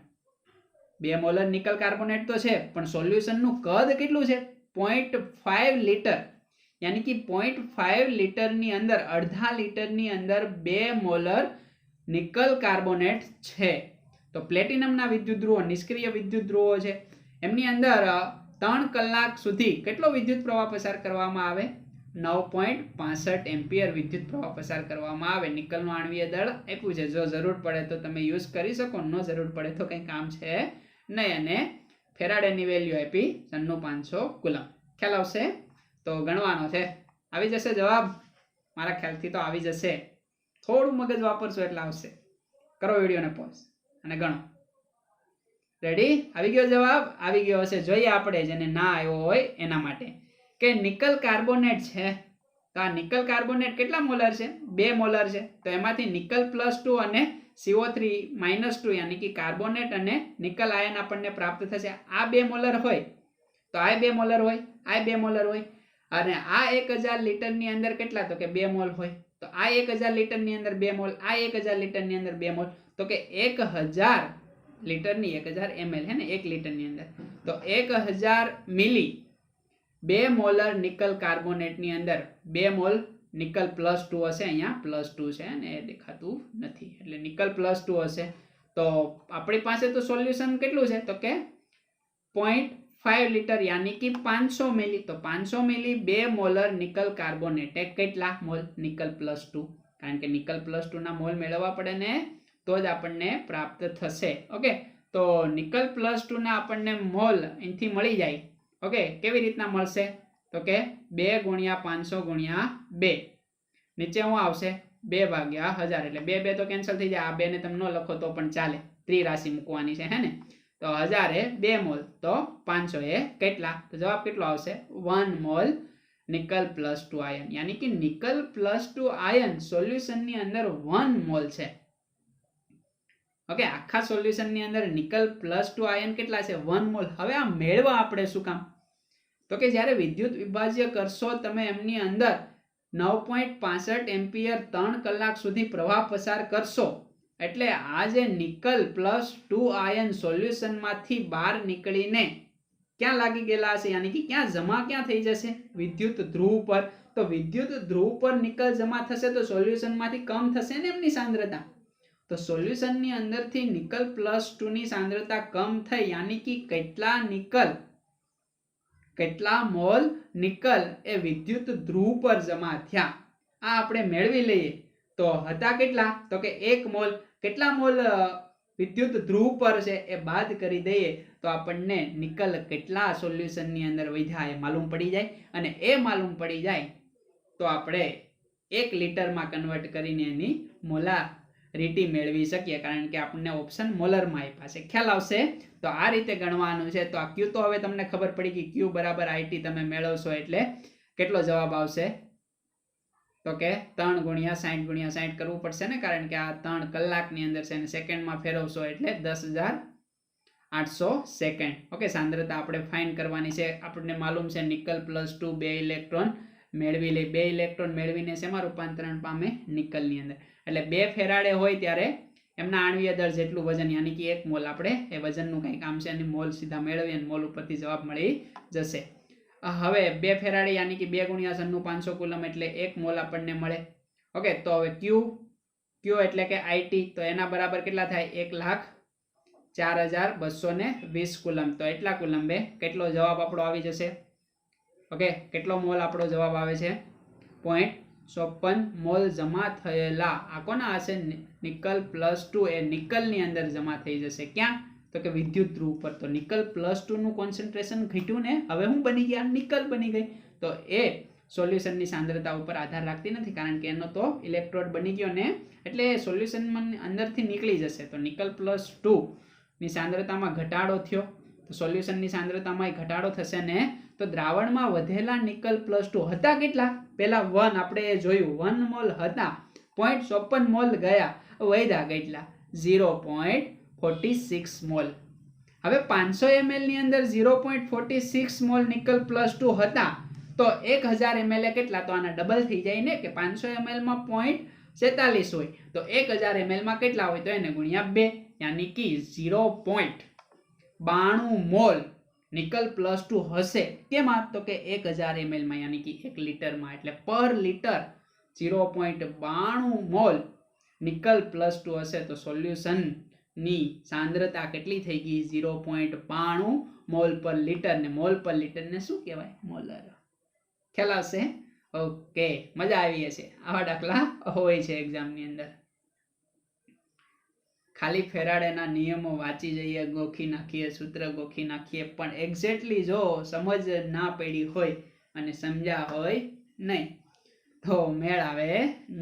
S1: 2 મોલર નિકલ કાર્બોનેટ તો છે, પણ સોલ્યુશનનું કદ કેટલું છે? 0.5 લિટર યાની કે 0.5 લિટરની અંદર, અડધા લિટરની અંદર 2 મોલર નિકલ કાર્બોનેટ છે. તો પ્લેટિનમના વિદ્યુત ધ્રુવો નિષ્ક્રિય વિદ્યુત ધ્રુવો છે, એમની અંદર 3 કલાક સુધી કેટલો વિદ્યુત પ્રવાહ પસાર કરવામાં આવે? 9.65 એમ્પિયર વિદ્યુત પ્રવાહ પસાર કરવામાં આવે. નિકલનું આણ્વીય દળ આપ્યું છે, જો જરૂર પડે તો તમે યુઝ કરી શકો, ન જરૂર પડે તો કંઈ કામ છે નહીં. અને ફેરાડેની વેલ્યુ આપી 9500 કુલમ. ખ્યાલ આવશે? તો ગણવાનો છે. આવી જશે જવાબ? મારા ખ્યાલથી તો આવી જશે. થોડું મગજ વાપરશો એટલે આવશે. કરો વિડીયોને પોઝ અને ગણો. રેડી? આવી ગયો જવાબ? આવી ગયો હશે. જોઈએ આપણે જેને ના આવ્યો હોય એના માટે કે નિકલ કાર્બોનેટ છે. તો આ નિકલ કાર્બોનેટ કેટલા મોલર છે? 2 મોલર છે. તો એમાંથી નિકલ +2 અને CO3 -2 યાની કે કાર્બોનેટ અને નિકલ આયન આપણને પ્રાપ્ત થશે. આ 2 મોલર હોય તો આ 2 મોલર હોય, આ 2 મોલર હોય. અને આ 1000 લિટરની અંદર કેટલા? તો કે 2 મોલ હોય. તો આ 1000 લિટરની અંદર 2 મોલ, આ 1000 લિટરની અંદર 2 મોલ. તો કે 1000 લિટરની 1000 ml હે ને 1 લિટરની અંદર. તો 1000 મિલી 2 મોલર નિકલ કાર્બોનેટની અંદર 2 મોલ નિકલ +2 હશે. અહીંયા +2 છે ને એ દેખાતું નથી, એટલે નિકલ +2 હશે. તો આપણી પાસે તો સોલ્યુશન કેટલું છે? તો કે 0.5 લિટર યાની કે 500 મિલી. તો 500 મિલી 2 મોલર નિકલ કાર્બોનેટ કેટલા મોલ? નિકલ +2. કારણ કે નિકલ +2 ના મોલ મેળવવા પડે ને તો જ આપણને પ્રાપ્ત થશે. ઓકે, તો નિકલ +2 ના આપણને મોલ અહીંથી મળી જાય. ઓકે, કેવી રીતના મળશે? તો કે 2 × 500 × 2. નીચે શું આવશે? 2/1000. એટલે 2 2 તો કેન્સલ થઈ જાય. આ 2 ને તમે ન લખો તો પણ ચાલે, ત્રિરાશિ મૂકવાની છે હે ને. તો 1000 એ 2 મોલ, તો 500 એ કેટલા? તો જવાબ કેટલો આવશે? 1 મોલ નિકલ +2 આયન. યાની કે નિકલ +2 આયન સોલ્યુશનની અંદર 1 મોલ છે. ઓકે, આખા સોલ્યુશનની અંદર નિકલ +2 આયન કેટલા છે? 1 મોલ. હવે આ મેળવા આપણે શું કામ? તો કે જ્યારે વિદ્યુત વિભાજ્ય કરશો તમે એમની અંદર 9.65 એમ્પિયર 3 કલાક સુધી પ્રવાહ પસાર કરશો, એટલે આ જે નિકલ +2 આયન સોલ્યુશનમાંથી બહાર નીકળીને ક્યાં લાગી ગયેલા હશે? યાની કે ક્યાં જમા ક્યાં થઈ જશે? વિદ્યુત ધ્રુવ પર. તો વિદ્યુત ધ્રુવ પર નિકલ જમા થશે તો સોલ્યુશનમાંથી કમ થશે ને એમની સાંદ્રતા. તો સોલ્યુશનની અંદરથી નિકલ +2 ની સાંદ્રતા કમ થઈ, યાની કે કેટલા નિકલ, કેટલા મોલ નિકલ એ વિદ્યુત ધ્રુવ પર જમા થયા, આ આપણે મેળવી લઈએ. તો હતા કેટલા? તો કે 1 મોલ. કેટલા મોલ વિદ્યુત ધ્રુવ પર છે એ બાદ કરી દઈએ તો આપણને નિકલ કેટલા સોલ્યુશનની અંદર વધ્યા એ માલુમ પડી જાય. અને એ માલુમ પડી જાય તો આપણે 1 લિટરમાં કન્વર્ટ કરીને એની મોલારિટી મેળવી શકીએ, કારણ કે આપણને ઓપ્શન મોલરમાં આપ્યા છે. ખ્યાલ આવશે? તો આ રીતે ગણવાનું છે. તો આ Q તો હવે તમને ખબર પડી કે Q = IT તમે મેળવશો એટલે કેટલો જવાબ આવશે? તો કે 3 × 60 × 60 કરવું પડશે ને, કારણ કે આ 3 કલાકની અંદર છે અને સેકન્ડમાં ફેરવશો એટલે 10,000 800 સેકન્ડ. ઓકે, સાંદ્રતા આપણે ફાઇન કરવાની છે. આપણને માલુમ છે નિકલ +2 2 ઇલેક્ટ્રોન મેળવી લે. 2 ઇલેક્ટ્રોન મેળવીને શેમાં રૂપાંતરણ પામે? નિકલની અંદર. એટલે 2 ફેરાડે હોય ત્યારે એમના આણ્વીય દળ જેટલું વજન યાની કે 1 મોલ, આપણે એ વજનનું કંઈ કામ છે અને મોલ સીધા મેળવીએ અને મોલ ઉપરથી જવાબ મળી જશે. હવે 2 ફેરાડે યાની કે 2 × 500 કુલમ એટલે 1 મોલ આપણને મળે. ઓકે, તો હવે ક્યુ એટલે કે IT, તો એના બરાબર કેટલા થાય? 1,04,220 કુલમ. તો એટલા કુલંબે કેટલો જવાબ આપણો આવી જશે? ઓકે, કેટલો મોલ આપણો જવાબ આવે છે? 0.54 મોલ જમા થયેલા. આ કોના હશે? નિકલ +2 એ નિકલની અંદર જમા થઈ જશે. ક્યાં? તો કે વિદ્યુત ધ્રુવ પર. તો નિકલ +2 નું કોન્સન્ટ્રેશન ઘટ્યું ને, હવે હું બની ગયા? નિકલ બની ગઈ. તો એ સોલ્યુશનની સાંદ્રતા ઉપર આધાર રાખતી નથી, કારણ કે એનો તો ઇલેક્ટ્રોડ બની ગયો ને, એટલે સોલ્યુશન અંદરથી નીકળી જશે. તો નિકલ +2 ની સાંદ્રતામાં ઘટાડો થયો, તો સોલ્યુશનની સાંદ્રતામાં ઘટાડો થશે ને, તો દ્રાવણમાં વધેલા નિકલ +2 હતા કેટલા? પહેલા 1 આપણે જોયું, 1 મોલ હતા, 0.54 મોલ ગયા, વધ્યા કેટલા? 0.46 મોલ. હવે 500 ml ની અંદર 0.46 મોલ નિકલ +2 હતા, તો 1000 ml કેટલા? તો આના ડબલ થઈ જાય ને, કે 500 ml માં 0.46 હોય, તો 1000 ml માં કેટલા હોય? તો એને ગુણ્યા 2, યાની કે 0.92 મોલ નિકલ +2 હશે. કેમાં? તો કે 1000 ml માં, યાની કે 1 લિટરમાં. એટલે પર લિટર 0.92 મોલ નિકલ +2 હશે. તો સોલ્યુશન ની સાંદ્રતા કેટલી થઈ ગઈ? 0.92 મોલ પર લિટર. ને મોલ પર લિટર ને શું કહેવાય? મોલર. ખ્યાલ આવશે? ઓકે, મજા આવી હશે. આવા દાખલા હોય છે એક્ઝામની અંદર. ખાલી ફેરાડેના નિયમો વાંચી જઈએ, ગોખી નાખીએ, સૂત્ર ગોખી નાખીએ, પણ એક્ઝેક્ટલી જો સમજ ના પડી હોય અને સમજ્યા હોય નહીં તો મેળ આવે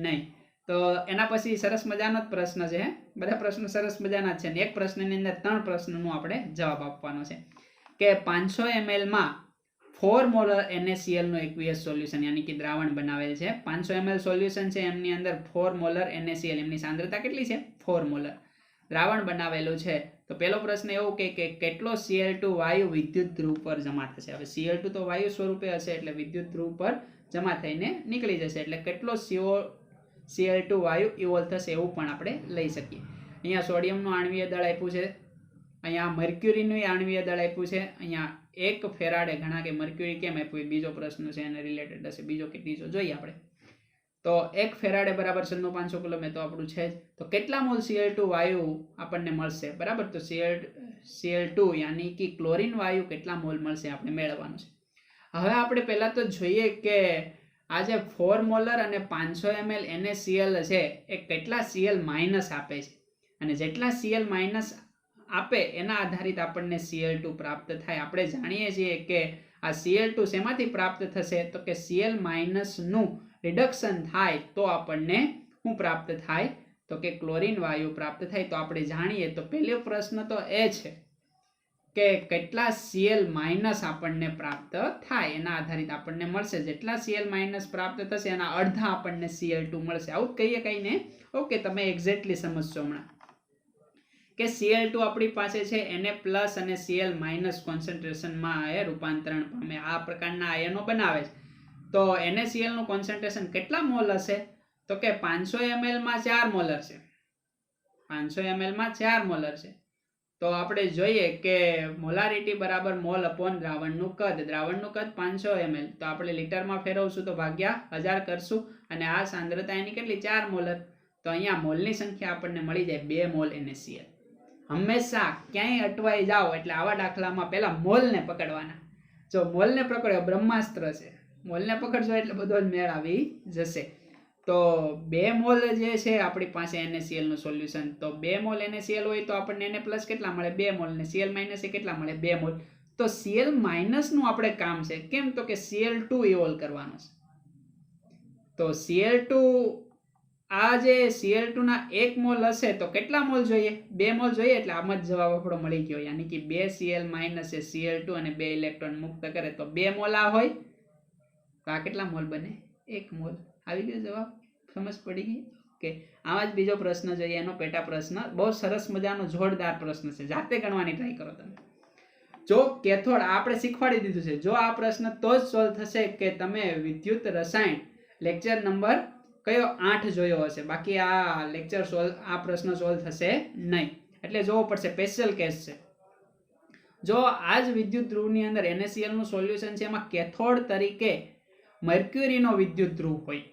S1: નહીં. તો એના પછી સરસ મજાનો જ પ્રશ્ન છે. બધા પ્રશ્નો સરસ મજાના છે. એક પ્રશ્નની અંદર 3 પ્રશ્નનો આપણે જવાબ આપવાનો છે. કે 500 ml માં 4 મોલર NaCl નું એક્વિયસ સોલ્યુશન યાની કે દ્રાવણ બનાવેલ છે. 500 ml સોલ્યુશન છે, એમની અંદર 4 મોલર NaCl, એમની સાંદ્રતા કેટલી છે? 4 મોલર દ્રાવણ બનાવેલું છે. તો પહેલો પ્રશ્ન એવું કે કેટલો Cl2 વાયુ વિદ્યુત ધ્રુવ પર જમા થશે. હવે Cl2 તો વાયુ સ્વરૂપે હશે, એટલે વિદ્યુત ધ્રુવ પર જમા થઈને નીકળી જશે. એટલે કેટલો Cl2 વાયુ ઇવોલ્વ થશે એવું પણ આપણે લઈ શકીએ. અહીંયા સોડિયમનું આણ્વીય દળ આપ્યું છે, અહીંયા મર્ક્યુરીનું આણ્વીય દળ આપ્યું છે, અહીંયા 1 ફેરાડે. ઘણા કે મર્ક્યુરી કેમ આપ્યું? બીજો પ્રશ્ન છે, એને રિલેટેડ હશે. બીજો કે ત્રીજો જોઈએ આપણે. તો 1 ફેરાડે બરાબર 500 કુલમ, તો આપણું છે જ. તો કેટલા મોલ Cl2 વાયુ આપણને મળશે? બરાબર, તો Cl2 યાની કે ક્લોરીન વાયુ કેટલા મોલ મળશે આપણે મેળવવાનું છે. હવે આપણે પહેલા તો જોઈએ કે આ જે 4 મોલર અને 500 ml NaCl છે, એ કેટલા Cl- આપે છે, અને જેટલા Cl- આપે એના આધારિત આપણને Cl2 પ્રાપ્ત થાય. આપણે જાણીએ છીએ કે આ Cl2 શેમાંથી પ્રાપ્ત થશે? તો કે Cl- નું રિડક્શન થાય તો આપણને શું પ્રાપ્ત થાય? તો કે ક્લોરીન વાયુ પ્રાપ્ત થાય. તો આપણે જાણીએ તો પહેલો પ્રશ્ન તો એ છે કે કેટલા Cl- આપણને પ્રાપ્ત થાય, એના આધારિત આપણને મળશે. જેટલા Cl- પ્રાપ્ત થશે એના અડધા આપણને Cl2 મળશે. આવું જ કહીએ કઈ ને. ઓકે, તમે એક્ઝેક્ટલી સમજશો હમણાં કે Cl2 આપણી પાસે છે, Na+ અને Cl- કોન્સન્ટ્રેશનમાં એ રૂપાંતરણ પામે. આ પ્રકારના આયનો બનાવે છે. તો NaCl નું કોન્સન્ટ્રેશન કેટલા મોલ હશે? તો કે 500 ml માં 4 મોલર છે. 500 ml માં 4 મોલર છે. તો આપણે જોઈએ કે મોલારિટી બરાબર મોલ અપોન દ્રાવણનું કદ. દ્રાવણનું કદ 500 ml, તો આપણે લીટરમાં ફેરવશું તો ભાગ્યા 1000 કરશું, અને આ સાંદ્રતા એની કેટલી? 4 મોલર. તો અહીંયા મોલની સંખ્યા આપણને મળી જાય 2 મોલ NaCl. હંમેશા ક્યાંય અટવાઈ જાઓ એટલે આવા દાખલામાં પહેલા મોલને પકડવાના. જો મોલને પકડ્યો, બ્રહ્માસ્ત્ર છે. મોલને પકડશો એટલે બધો જ મેળ આવી જશે. તો 2 મોલ જે છે આપણી પાસે NaCl નું સોલ્યુશન, તો 2 મોલ NaCl હોય તો આપણને Na+ કેટલા મળે? 2 મોલ. ને Cl- એ કેટલા મળે? 2 મોલ. તો Cl- નું આપણે કામ છે. કેમ? તો કે Cl2 ઇવોલ્વ કરવાનો છે. તો Cl2 આ જે Cl2 ના 1 મોલ હશે તો કેટલા મોલ જોઈએ? 2 મોલ જોઈએ. એટલે આમ જ જવાબ આપણો મળી ગયો. યાની કે 2 Cl- એ Cl2 અને 2 ઇલેક્ટ્રોન મુક્ત કરે તો 2 મોલ આ હોય, તો આ કેટલા મોલ બને? 1 મોલ. આવી ગયો જવાબ? સમજ પડી ગઈ? ઓકે, આવા જ બીજો પ્રશ્ન જોઈએ, એનો પેટા પ્રશ્ન બહુ સરસ મજાનો જોરદાર પ્રશ્ન છે, જાતે ગણવાની ટ્રાય કરો તમે. જો કેથોડ આપણે શીખવાડી દીધું છે, જો આ પ્રશ્ન તો જ સોલ્વ થશે કે તમે વિદ્યુત રસાયણ લેક્ચર નંબર કયો 8 જોયો હશે, બાકી આ લેક્ચર સોલ્વ આ પ્રશ્ન સોલ્વ થશે નહીં. એટલે જોવો પડશે, સ્પેશિયલ કેસ છે. જો આ જ વિદ્યુત ધ્રુવની અંદર NaCl નું સોલ્યુશન છે, એમાં કેથોડ તરીકે મર્ક્યુરીનો વિદ્યુત ધ્રુવ હોય.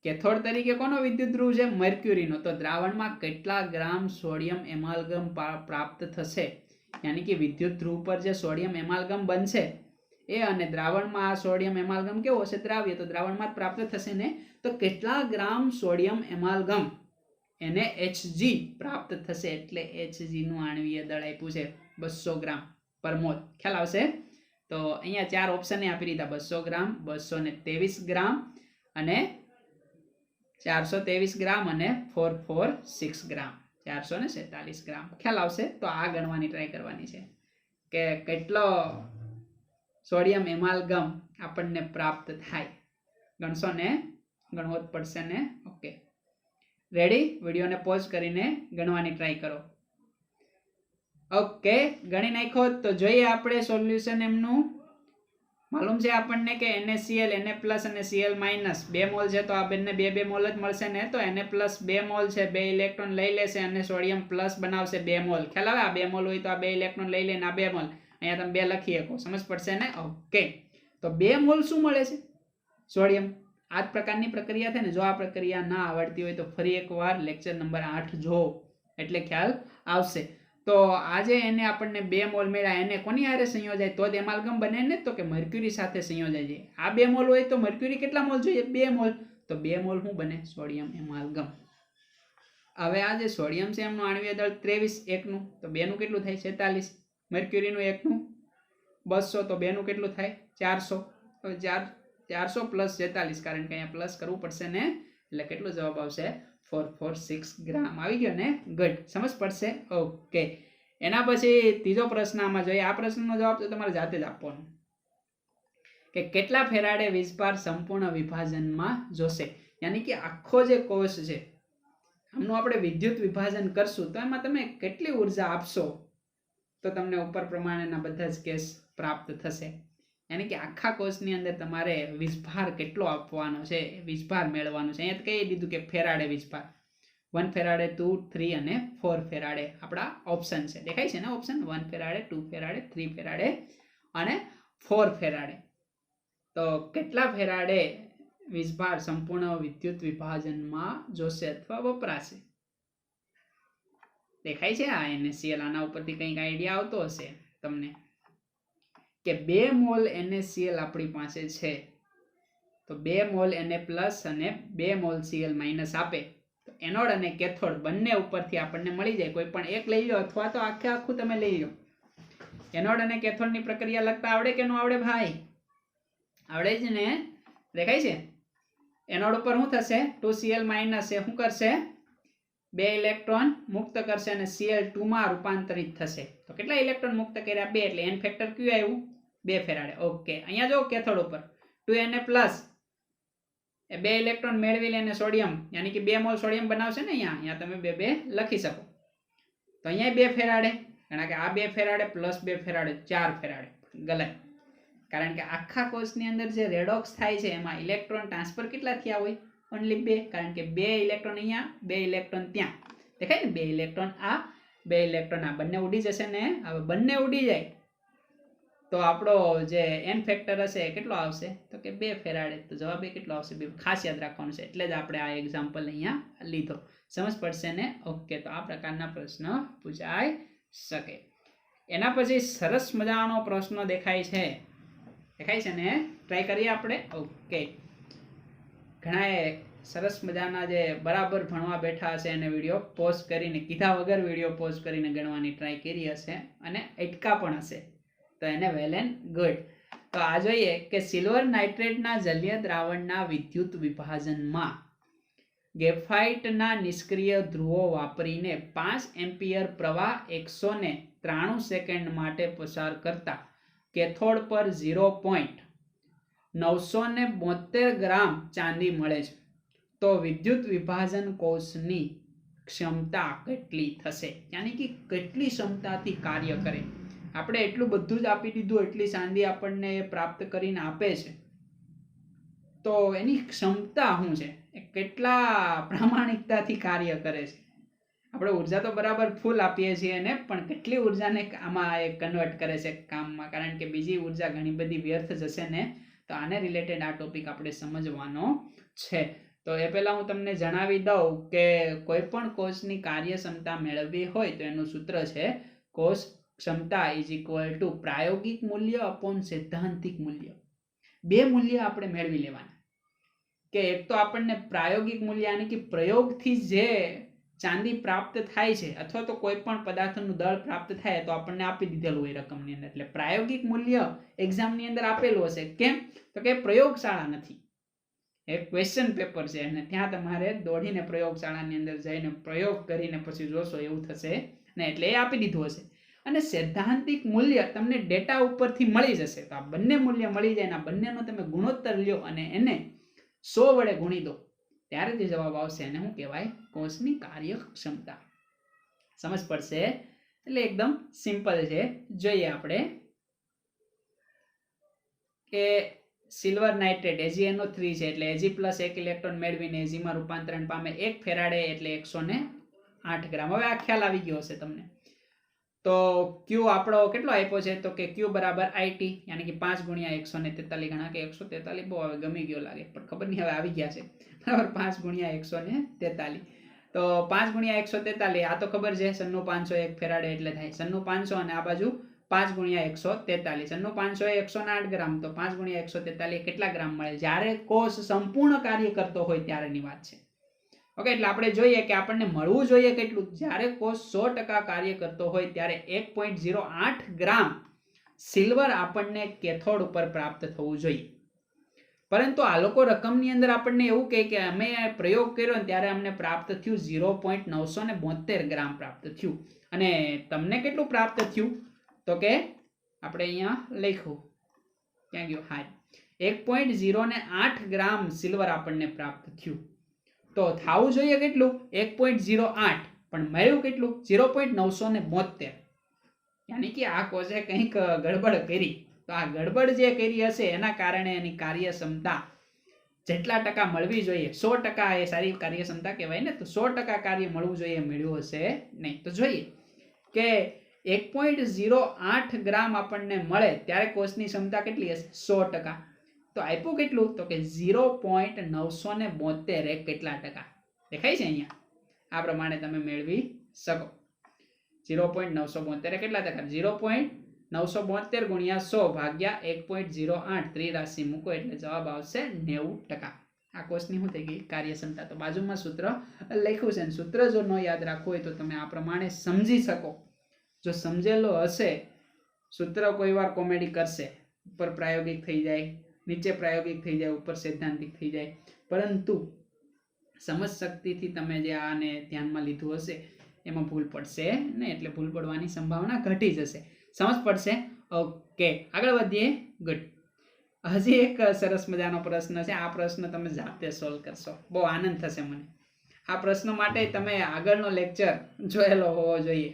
S1: કેથોડ તરીકે કોનો વિદ્યુત ધ્રુવ છે? મર્ક્યુરીનો. તો દ્રાવણમાં કેટલા ગ્રામ સોડિયમ એમાલ્ગમ પ્રાપ્ત થશે, યાની કે વિદ્યુત ધ્રુવ પર જે સોડિયમ એમાલ્ગમ બનશે એ, અને દ્રાવણમાં આ સોડિયમ એમાલ્ગમ કેવો હશે? દ્રાવ્ય. તો દ્રાવણમાં જ પ્રાપ્ત થશે ને. તો કેટલા ગ્રામ સોડિયમ એમાલ્ગમ NaHg પ્રાપ્ત થશે, એટલે Hg નું આણ્વીય દળ આપ્યું છે 200 ગ્રામ પર મોલ. ખ્યાલ આવશે? તો અહીંયા 4 ઓપ્શન આપી દીધા, 200 ગ્રામ, 223 ગ્રામ અને 423 ગ્રામ અને 446 ગ્રામ, 447 ગ્રામ. ખ્યાલ આવશે? તો આ ગણવાની ટ્રાય કરવાની છે કે કેટલો સોડિયમ એમાલ્ગમ આપણને પ્રાપ્ત થાય. ગણશો ને? ગણવો જ પડશે ને. Okay, ready? વિડીયોને પોઝ કરીને ગણવાની ટ્રાય કરો. ઓકે, ગણી નાખો. તો જોઈએ આપણે સોલ્યુશન એમનું. માલુમ છે આપણને કે NaCl, Na+ અને Cl- 2 મોલ છે, તો આ બંને 2 મોલ જ મળશે ને. તો Na+ 2 મોલ છે, 2 ઇલેક્ટ્રોન લઈ લેશે અને સોડિયમ પ્લસ બનાવશે 2 મોલ. ખ્યાલ આવે? આ 2 મોલ હોય તો આ 2 ઇલેક્ટ્રોન લઈ લે ને આ 2 મોલ, અહીંયા તમે 2 લખી શકો, સમજ પડશે ને. ઓકે, તો 2 મોલ શું મળે છે? સોડિયમ. આ જ પ્રકારની પ્રક્રિયા છે ને. જો આ પ્રક્રિયા ના આવડતી હોય તો ફરી એકવાર લેક્ચર નંબર 8 જો, એટલે ખ્યાલ આવશે. તો આજે એને આપણને 2 મોલ મળ્યા, એને કોની હારે સંયોજાય તો જ એમાલ્ગમ બને ને? તો કે મર્ક્યુરી સાથે સંયોજાય છે. આ 2 મોલ હોય તો મર્ક્યુરી કેટલા મોલ જોઈએ? 2 મોલ. તો 2 મોલ શું બને? સોડિયમ એમાલ્ગમ. હવે આ જે સોડિયમ છે એમનું આણ્વીય દળ 23, 1 નું, તો 2 નું કેટલું થાય? 46. મર્ક્યુરીનું 1 નું 200, તો 2 નું કેટલું થાય? 400. તો 400 પ્લસ 46, કારણ કે અહીંયા પ્લસ કરવું પડશે ને, એટલે કેટલો જવાબ આવશે? 446 ગ્રામ. આવી ગયો ને? ગુડ, સમજ પડશે. ઓકે, એના પછી ત્રીજો પ્રશ્ન આમાં જોઈએ. આ પ્રશ્નનો જવાબ તો તમારે જાતે જ આપવાનો કે કેટલા ફેરાડે વીજભાર સંપૂર્ણ વિભાજનમાં જોશે, યાની કે આખો જે કોષ છે આમનું આપણે વિદ્યુત વિભાજન કરશું તો એમાં તમે કેટલી ઉર્જા આપશો તો તમને ઉપર પ્રમાણેના બધા જ કેસ પ્રાપ્ત થશે. યાની કે આખા કોષની અંદર તમારે વીજભાર કેટલો આપવાનો છે, વીજભાર મેળવવાનું છે. અહીંયા કહી દીધું કે ફેરાડે વીજભાર 1 ફેરાડે, 2, 3 અને 4 ફેરાડે આપણા ઓપ્શન છે. દેખાય છે ને ઓપ્શન? 1 ફેરાડે, 2 ફેરાડે, 3 ફેરાડે અને 4 ફેરાડે. તો કેટલા ફેરાડે વીજભાર સંપૂર્ણ વિદ્યુત વિભાજનમાં જોશે અથવા વપરાશે? દેખાય છે આ NaCl? આના ઉપરથી કંઈક આઈડિયા આવતો હશે તમને કે 2 મોલ NaCl આપણી પાસે છે, તો 2 મોલ Na+ અને 2 મોલ Cl- આપે તો એનોડ અને કેથોડ બંને ઉપરથી આપણને મળી જાય. કોઈ પણ એક લઈ લો અથવા તો આખું તમે લઈ લો. એનોડ અને કેથોડની પ્રક્રિયા લખતા આવડે કે ન આવડે ભાઈ? આવડે જ ને? દેખાય છે? એનોડ ઉપર શું થશે? 2Cl- એ શું કરશે? 2 ઇલેક્ટ્રોન મુક્ત કરશે અને Cl2 માં રૂપાંતરિત થશે. તો કેટલા ઇલેક્ટ્રોન મુક્ત કર્યા? 2, એટલે n ફેક્ટર ક્યુ આવ્યું? 2 ફેરાડે. ઓકે, અહીંયા જો કેથોડ ઉપર 2Na+ એ 2 ઇલેક્ટ્રોન મેળવી લઈને સોડિયમ, યાની કે 2 મોલ સોડિયમ બનાવશે ને. અહીંયા તમે 2 લખી શકો. તો અહીંયા 2 ફેરાડે, કારણ કે આ 2 ફેરાડે પ્લસ 2 ફેરાડે 4 ફેરાડે. ગલત, કારણ કે આખા કોષની અંદર જે રેડોક્સ થાય છે એમાં ઇલેક્ટ્રોન ટ્રાન્સફર કેટલા થયા હોય? ઓનલી 2, કારણ કે 2 ઇલેક્ટ્રોન અહીંયા, 2 ઇલેક્ટ્રોન ત્યાં. દેખાય ને? 2 ઇલેક્ટ્રોન આ, 2 ઇલેક્ટ્રોન આ, બંને ઉડી જશે ને. હવે બંને ઉડી જાય તો આપણો જે n ફેક્ટર હશે કેટલો આવશે? તો કે 2 ફેરાડે. તો જવાબ એ કેટલો આવશે? 2. ખાસ યાદ રાખવાનું છે, એટલે જ આપણે આ એક્ઝામ્પલ અહીંયા લીધો. સમજ પડશે ને? ઓકે, તો આ પ્રકારના પ્રશ્ન પૂછાઈ શકે. એના પછી સરસ મજાનો પ્રશ્ન દેખાય છે. દેખાય છે ને? ટ્રાય કરીએ આપણે. ઓકે, ઘણા સરસ મજાના જે બરાબર ભણવા બેઠા હશે અને વિડીયો પોઝ કરીને, કીધા વગર વિડીયો પોઝ કરીને ગણવાની ટ્રાય કરી હશે અને અટકા પણ હશે, તો એને વેલ એન્ડ ગુડ. તો આ જોઈએ કે સિલ્વર નાઇટ્રેટના જલીય દ્રાવણના વિદ્યુત વિભાજનમાં ગ્રેફાઇટના નિષ્ક્રિય ધ્રુવો વાપરીને 5 એમ્પિયર પ્રવાહ 193 સેકન્ડ માટે પસાર કરતા કેથોડ પર 0.972 ગ્રામ ચાંદી મળે છે. તો વિદ્યુત વિભાજન કોષની ક્ષમતા કેટલી થશે, યાની કે કેટલી ક્ષમતાથી કાર્ય કરે. આપણે એટલું બધું જ આપી દીધું, એટલી ચાંદી આપણને પ્રાપ્ત કરીને આપે છે, તો એની ક્ષમતા શું છે, એ કેટલા પ્રામાણિકતાથી કાર્ય કરે છે. આપણે ઉર્જા તો બરાબર ફૂલ આપીએ છીએ એને, પણ કેટલી ઉર્જાને આમાં એ કન્વર્ટ કરે છે કામમાં, કારણ કે બીજી ઉર્જા ઘણી બધી વ્યર્થ જશે ને. તો આને રિલેટેડ આ ટોપિક આપણે સમજવાનો છે. તો એ પહેલા હું તમને જણાવી દઉં કે કોઈ પણ કોષની કાર્યક્ષમતા મેળવવી હોય તો એનું સૂત્ર છે કોષ ક્ષમતા ઇઝ ઇક્વલ ટુ પ્રાયોગિક મૂલ્ય અપોન સૈદ્ધાંતિક મૂલ્ય. બે મૂલ્ય આપણે મેળવી લેવાના, કે એક તો આપણને પ્રાયોગિક મૂલ્ય યાની કે પ્રયોગથી જે ચાંદી પ્રાપ્ત થાય છે અથવા તો કોઈ પણ પદાર્થનું દળ પ્રાપ્ત થાય તો આપણને આપી દીધેલું હોય રકમની અંદર, એટલે પ્રાયોગિક મૂલ્ય એક્ઝામની અંદર આપેલું હશે. કેમ તો કે પ્રયોગશાળા નથી, એક ક્વેશ્ચન પેપર છે અને ત્યાં તમારે દોડીને પ્રયોગશાળાની અંદર જઈને પ્રયોગ કરીને પછી જોશો એવું થશે ને, એટલે એ આપી દીધું હશે. અને સૈદ્ધાંતિક મૂલ્ય તમને ડેટા ઉપરથી મળી જશે. તો આ બંને મૂલ્ય મળી જાય, આ બંનેનો તમે ગુણોત્તર લ્યો અને એને 100 વડે ગુણી દો, ત્યારે જે જવાબ આવશે એને શું કહેવાય, કોષની કાર્યક્ષમતા. સમજ પડશે? એટલે એકદમ સિમ્પલ છે. જોઈએ આપણે કે સિલ્વર નાઇટ્રેટ AgNO3 છે, એટલે Ag પ્લસ 1 ઇલેક્ટ્રોન મેળવીને Ag માં રૂપાંતરણ પામે 1 ફેરાડે એટલે 108 ગ્રામ. હવે આ ખ્યાલ આવી ગયો હશે તમને. તો Q આપણો કેટલો આપ્યો છે, તો કે Q બરાબર IT, યાની કે 5 ગુણ્યા 143 ગણા, કે 143 બહુ હવે ગમી ગયો લાગે, પણ ખબર નહીં હવે આવી ગયા છે બરાબર. 5 ગુણ્યા 143, તો 5 ગુણ્યા 143 આ તો ખબર છે, 9500 1 ફેરાડે એટલે થાય 9500, અને આ બાજુ 5 ગુણ્યા 143, 9500 એ 108 ગ્રામ, તો 5 ગુણ્યા 143 કેટલા ગ્રામ મળે, જ્યારે કોષ સંપૂર્ણ કાર્ય કરતો હોય ત્યારેની વાત છે. ઓકે, એટલે આપણે જોઈએ કે આપણને મળવું જોઈએ કેટલું, જ્યારે કોષ 100% કાર્ય કરતો હોય ત્યારે 1.08 ગ્રામ સિલ્વર આપણને કેથોડ ઉપર પ્રાપ્ત થવું જોઈએ. પરંતુ આ લોકો રકમની અંદર આપણને એવું કહે કે અમે પ્રયોગ કર્યો ને ત્યારે અમને પ્રાપ્ત થયું 0.972 ગ્રામ પ્રાપ્ત થયું. અને તમને કેટલું પ્રાપ્ત થયું, તો કે આપણે અહીંયા લખ્યું, ક્યાં ગયો, હા, 1.08 ગ્રામ સિલ્વર આપણને પ્રાપ્ત થયું. તો થવું જોઈએ કેટલું, 1.08, પણ મળ્યું કેટલું, 0.972. યાની કે આ કોષે કંઈક ગડબડ કરી. તો આ ગડબડ જે કરી હશે એના કારણે એની કાર્યક્ષમતા જેટલા ટકા મળવી જોઈએ, 100% એ સારી કાર્યક્ષમતા કહેવાય ને, તો 100% કાર્ય મળવું જોઈએ, મળ્યું હશે નહીં. તો જોઈએ કે 1.08 ગ્રામ આપણને મળે ત્યારે કોષની ક્ષમતા કેટલી હશે, 100%. તો આપ્યું કેટલું, તો કે 0.972 કેટલા ટકા દેખાય છે અહીંયા, આ પ્રમાણે તમે મેળવી શકો. 0.972 કેટલા ટકા, 0.972 ગુણ્યા 100 ભાગ્યા 1.08, ત્રિરાશિ મૂકો એટલે જવાબ આવશે 90%. આ કોષની શું થઈ ગઈ, કાર્યક્ષમતા. તો બાજુમાં સૂત્ર લખ્યું છે, સૂત્ર જો ન યાદ રાખવું હોય તો તમે આ પ્રમાણે સમજી શકો. જો સમજેલો હશે, સૂત્ર કોઈ વાર કોમેડી કરશે, ઉપર પ્રાયોગિક થઈ જાય, નીચે પ્રાયોગિક થઈ જાય, ઉપર સૈદ્ધાંતિક થઈ જાય, પરંતુ સમજ શક્તિથી તમે જે આને ધ્યાનમાં લીધું હશે એમાં ભૂલ પડશે ને, એટલે ભૂલ પડવાની સંભાવના ઘટી જશે. સમજ પડશે? ઓકે, આગળ વધીએ. ગુડ. હજી એક સરસ મજાનો પ્રશ્ન છે, આ પ્રશ્ન તમે જાતે સોલ્વ કરશો, બહુ આનંદ થશે મને. આ પ્રશ્ન માટે તમે આગળનો લેક્ચર જોયેલો હોવો જોઈએ.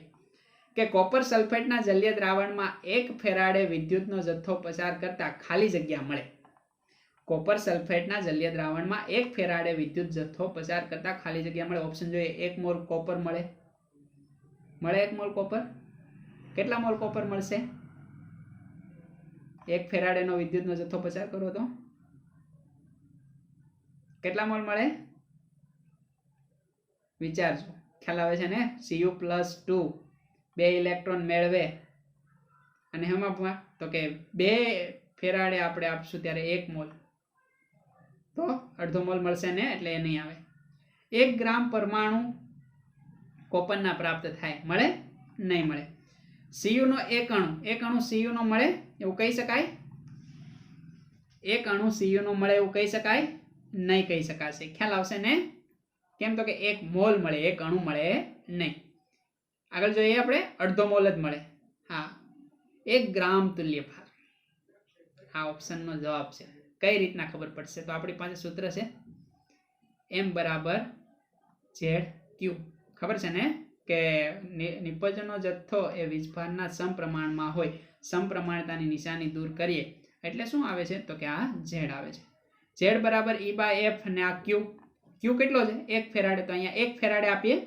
S1: કે કોપર સલ્ફેટના જલીય દ્રાવણમાં 1 ફેરાડે વિદ્યુતનો જથ્થો પસાર કરતા ખાલી જગ્યા મળે. કોપર સલ્ફેટના જલીય દ્રાવણમાં 1 ફેરાડે વિદ્યુત જથ્થો પસાર કરતા ખાલી જગ્યા મળે. ઓપ્શન જોઈએ, 1 મોલ કોપર મળે, 1 મોલ કોપર. કેટલા મોલ કોપર મળશે, 1 ફેરાડેનો વિદ્યુતનો જથ્થો પસાર કરો તો કેટલા મોલ મળે, વિચારજો. ખ્યાલ આવે છે ને, Cu+2 2 ઇલેક્ટ્રોન મેળવે, અને એમાં તો કે 2 ફેરાડે આપણે આપશું ત્યારે 1 મોલ, તો અડધો મોલ મળશે ને, એટલે એ નહીં આવે. 1 ગ્રામ પરમાણુ કોપરના પ્રાપ્ત થાય, મળે નહીં મળે. Cu નો એક અણુ Cu નો મળે એવું કહી શકાય, એક અણુ Cu નો મળે એવું કહી શકાય નહીં, કહી શકાશે. ખ્યાલ આવશે ને, કેમ તો કે 1 મોલ મળે, 1 અણુ મળે નહીં. આગળ જોઈએ આપણે, અડધો મોલ જ મળે. હા, 1 ગ્રામ તુલ્યભાર, આ ઓપ્શનનો જવાબ છે. કઈ રીતના ખબર પડશે, તો આપણી પાસે સૂત્ર છે, એમ બરાબર ઝેડ ક્યુ. ખબર છે ને કે નિપજનો જથ્થો એ વીજભારના સમપ્રમાણમાં હોય. સમપ્રમાણતાની નિશાની દૂર કરીએ એટલે શું આવે છે તો કે આ ઝેડ આવે છે. ઝેડ બરાબર E/F અને આ ક્યુ. ક્યુ કેટલો છે 1 ફેરાડે, તો અહીંયા 1 ફેરાડે આપીએ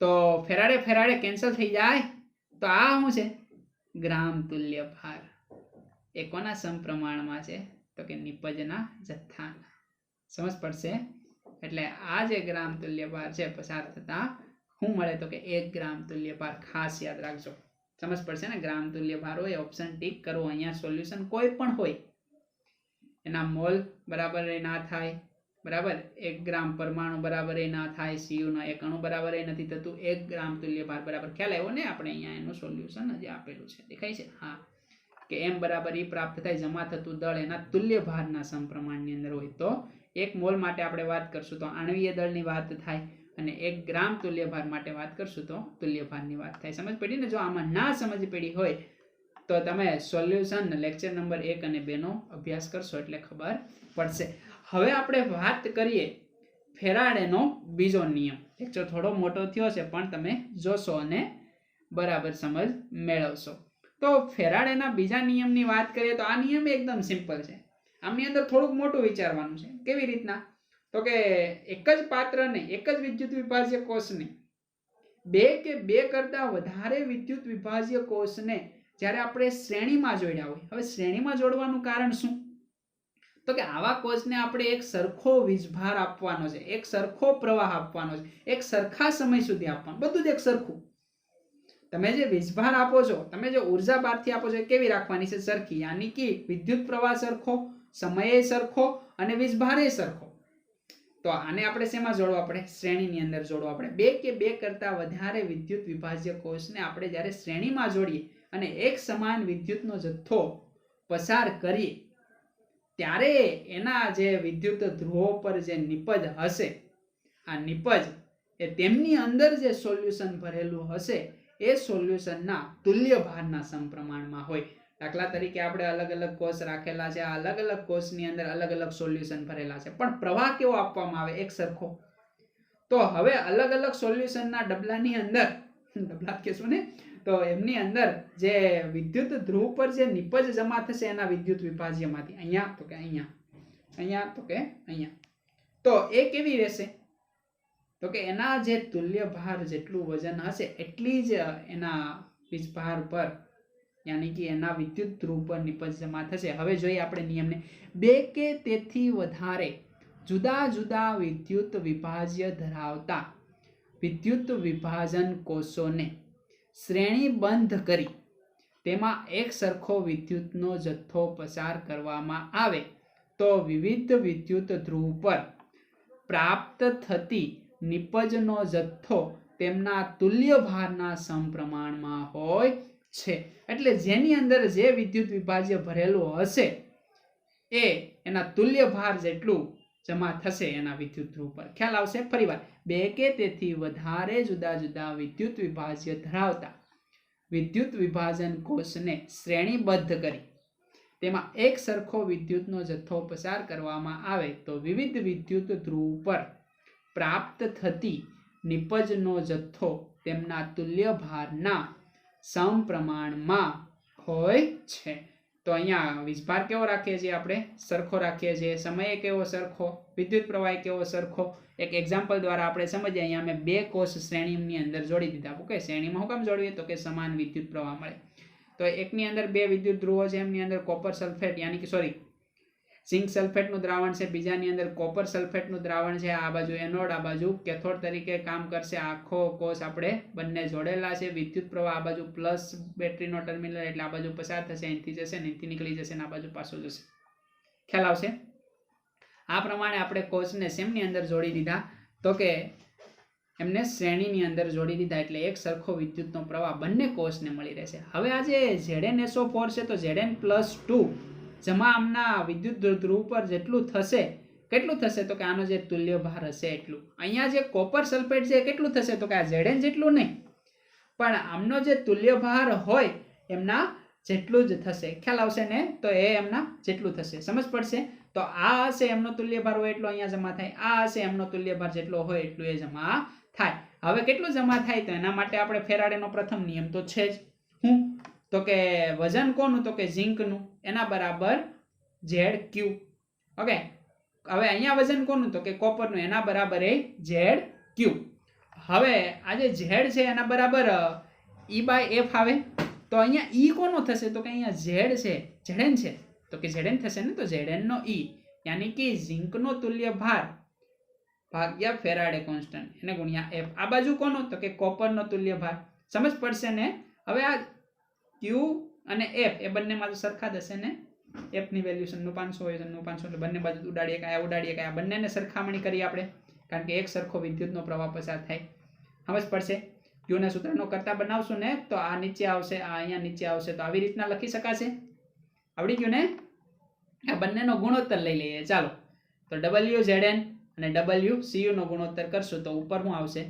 S1: તો ફેરાડે ફેરાડે કેન્સલ થઈ જાય, તો આ શું છે ગ્રામ તુલ્ય ભાર. એ કોના સમપ્રમાણમાં છે તો કે નિપજના જથ્થાના. સમજ પડશે. એટલે આ જે ગ્રામ તુલ્ય ભાર છે પસાર થતા શું મળે તો કે 1 ગ્રામ તુલ્ય ભાર. ખાસ યાદ રાખજો. સમજ પડશે ને. ગ્રામ તુલ્ય ભાર હોય ઓપ્શન ટીક કરવો. અહીંયા સોલ્યુશન કોઈ પણ હોય એના મોલ બરાબર ના થાય, બરાબર 1 ગ્રામ પરમાણુ બરાબર ના થાય, સીયુ નો 1 અણુ બરાબર નથી થતું, 1 ગ્રામ તુલ્ય ભાર બરાબર. ખ્યાલ આવ્યો ને. આપણે અહીંયા એનું સોલ્યુશન હજી આપેલું છે, દેખાય છે. હા, કે M બરાબર E પ્રાપ્ત થાય જમા થતું દળ એના તુલ્ય ભારના સમપ્રમાણની અંદર હોય. તો 1 મોલ માટે આપણે વાત કરશું તો આણ્વીય દળની વાત થાય, અને 1 ગ્રામ તુલ્ય ભાર માટે વાત કરશું તો તુલ્ય ભારની વાત થાય. સમજ પડી ને. જો આમાં ના સમજ પડી હોય તો તમે સોલ્યુશન લેક્ચર નંબર 1 અને 2 નો અભ્યાસ કરશો એટલે ખબર પડશે. હવે આપણે વાત કરીએ ફેરાડેનો બીજો નિયમ. લેક્ચર થોડો મોટો થયો છે પણ તમે જોશો અને બરાબર સમજ મેળવશો. તો ફેરાડેના બીજા નિયમની વાત કરીએ તો આ નિયમ એકદમ સિમ્પલ છે. આમની અંદર થોડુંક મોટું વિચારવાનું છે. કેવી રીતના તો કે એક જ પાત્રને, એક જ વિદ્યુત વિભાજ્ય કોષને, 2 કે 2 કરતા વધારે વિદ્યુત વિભાજ્ય કોષને જ્યારે આપણે શ્રેણીમાં જોડ્યા હોય. હવે શ્રેણીમાં જોડવાનું કારણ શું તો કે આવા કોષને આપણે એક સરખો વીજભાર આપવાનો છે, એક સરખો પ્રવાહ આપવાનો છે, એક સરખા સમય સુધી આપવાનો, બધું જ એક સરખું. તમે જે વીજભાર આપો છો, તમે જે ઉર્જા બહારથી આપો છો એ કેવી રાખવાની છે સરખી. યાની કે વિદ્યુત પ્રવાહ સરખો, સમય સરખો અને વીજભાર સરખો. તો આને આપણે શેમાં જોડવા પડે શ્રેણીની અંદર જોડવા પડે. 2 કે 2 કરતા વધારે વિદ્યુત વિભાજ્ય કોષને આપણે જ્યારે શ્રેણીમાં જોડીએ અને એક સમાન વિદ્યુતનો જથ્થો પસાર કરીએ ત્યારે એના જે વિદ્યુત ધ્રુવો પર જે નિપજ હશે, આ નિપજ એ તેમની અંદર જે સોલ્યુશન ભરેલું હશે એ સોલ્યુશનના તુલ્ય ભારના સમપ્રમાણમાં હોય. દાખલા તરીકે આપણે અલગ અલગ કોષ રાખેલા છે, આ અલગ અલગ કોષની અંદર અલગ અલગ સોલ્યુશન ભરેલા છે, પણ પ્રવાહ કેવો આપવામાં આવે એક સરખો. તો હવે અલગ અલગ સોલ્યુશનના ડબલાની અંદર, ડબલા કહેશું ને, તો એમની અંદર જે વિદ્યુત ધ્રુવ પર જે નિપજ જમા થશે એના વિદ્યુત વિભાજ્યમાંથી અહીંયા તો કે અહીંયા, અહીંયા તો કે અહીંયા, તો એ કેવી રહેશે તો કે એના જે તુલ્ય ભાર જેટલું વજન હશે એટલી જ એના વીજભાર પર યાની કે એના વિદ્યુત ધ્રુવ પર નિપજ જમા થશે. હવે જોઈએ આપણે નિયમને. 2 કે તેથી વધારે જુદા જુદા વિદ્યુત વિભાજ્ય ધરાવતા વિદ્યુત વિભાજન કોષોને શ્રેણીબંધ કરી તેમાં એક સરખો વિદ્યુતનો જથ્થો પસાર કરવામાં આવે તો વિવિધ વિદ્યુત ધ્રુવ પર પ્રાપ્ત થતી નિપજનો જથ્થો તેમના તુલ્ય ભારના સમપ્રમાણમાં હોય છે. એટલે જેની અંદર જે વિદ્યુત વિભાજ્ય ભરેલું હશે એ એના તુલ્ય ભાર જેટલું જમા થશે એના વિદ્યુત ધ્રુવ પર. ખ્યાલ આવશે. ફરીવાર, 2 કે તેથી વધારે જુદા જુદા વિદ્યુત વિભાજ્ય ધરાવતા વિદ્યુત વિભાજન કોષને શ્રેણીબદ્ધ કરી તેમાં એક સરખો વિદ્યુતનો જથ્થો પસાર કરવામાં આવે તો વિવિધ વિદ્યુત ધ્રુવ પર પ્રાપ્ત થતી નિપજનો જથ્થો તેમના તુલ્ય ભારના સમપ્રમાણમાં હોય છે. તો અહીંયા વીજભાર કેવો રાખીએ છીએ આપણે સરખો રાખીએ છીએ, સમય કેવો સરખો, વિદ્યુત પ્રવાહ કેવો સરખો. એક એક્ઝામ્પલ દ્વારા આપણે સમજીએ. અહીંયા મેં 2 કોષ શ્રેણીની અંદર જોડી દીધા. ઓકે, શ્રેણીમાં હું કામ જોડીએ તો કે સમાન વિદ્યુત પ્રવાહ મળે. તો એકની અંદર 2 વિદ્યુત ધ્રુવો છે, એમની અંદર કોપર સલ્ફેટ યાની કે ઝિંક સલ્ફેટનું દ્રાવણ છે, બીજાની અંદર કોપર સલ્ફેટનું દ્રાવણ છે. આ બાજુ એનોડ, આ બાજુ કેથોડ તરીકે કામ કરશે. આખો કોષ આપણે બંને જોડેલા છે. વિદ્યુત પ્રવાહ આ બાજુ પ્લસ બેટરીનો ટર્મિનલ એટલે આ બાજુ પસાર થશે, અહીંથી જશે ને અહીંથી નીકળી જશે ને આ બાજુ પાછો જશે. ખ્યાલ આવશે. આ પ્રમાણે આપણે કોષને શેમની અંદર જોડી દીધા તો કે એમને શ્રેણીની અંદર જોડી દીધા એટલે એક સરખો વિદ્યુતનો પ્રવાહ બંને કોષને મળી રહેશે. હવે આ જે ZnSO4 છે તો Zn+2 જમા આમના વિદ્યુત ધ્રુવ પર જેટલું થશે, કેટલું થશે તો કે આનો જે તુલ્ય ભાર હશે એટલું. અહીંયા જે કોપર સલ્ફેટ છે કેટલું થશે તો કે આ Zn જેટલું નહીં, પણ આમનો જે તુલ્ય ભાર હોય એમના જેટલું જ થશે. ખ્યાલ આવશે ને? તો એ એમના જેટલું થશે. સમજ પડશે? તો આ હશે એમનો તુલ્યભાર હોય એટલો અહીંયા જમા થાય, આ હશે એમનો તુલ્યભાર જેટલો હોય એટલું એ જમા થાય. હવે કેટલું જમા થાય? તો એના માટે આપણે ફેરાડેનો પ્રથમ નિયમ તો છે જ. હું તો કે વજન કોનું? તો કે ઝીંકનું, એના બરાબર ZQ. ઓકે, હવે અહીંયા વજન કોનું? તો કે કોપરનું, એના બરાબર એ ZQ. હવે આ જે Z છે એના બરાબર E/F આવે. તો અહીંયા E કોનો થશે? તો કે અહીંયા Z છે, Zn છે, તો કે Zn થશે ને. તો Zn નો E યાની કે ઝીંકનો તુલ્ય ભાર ભાગ્યા ફેરાડે કોન્સ્ટન્ટ એને ગુણ્યા F. આ બાજુ કોનો? તો કે કોપરનો તુલ્ય ભાર. સમજ પડશે ને? હવે આ Q અને F એ બંનેમાં તો સરખા જ હશે ને. F ની વેલ્યુ 500 હોય, 500 એટલે બંને બાજુ ઉડાડીએ કાયા બંનેને સરખામણી કરી આપણે, કારણ કે એક સરખો વિદ્યુતનો પ્રવાહ પસાર થાય. સમજ પડશે? Q ને સૂત્રનો કરતા બનાવશું ને તો આ નીચે આવશે, આ અહીંયા નીચે આવશે, તો આવી રીતના લખી શકાશે. આવડી ગયું ને? આ બંનેનો ગુણોત્તર લઈ લઈએ. ચાલો, તો WZN અને WCU નો ગુણોત્તર કરશું તો ઉપર શું આવશે?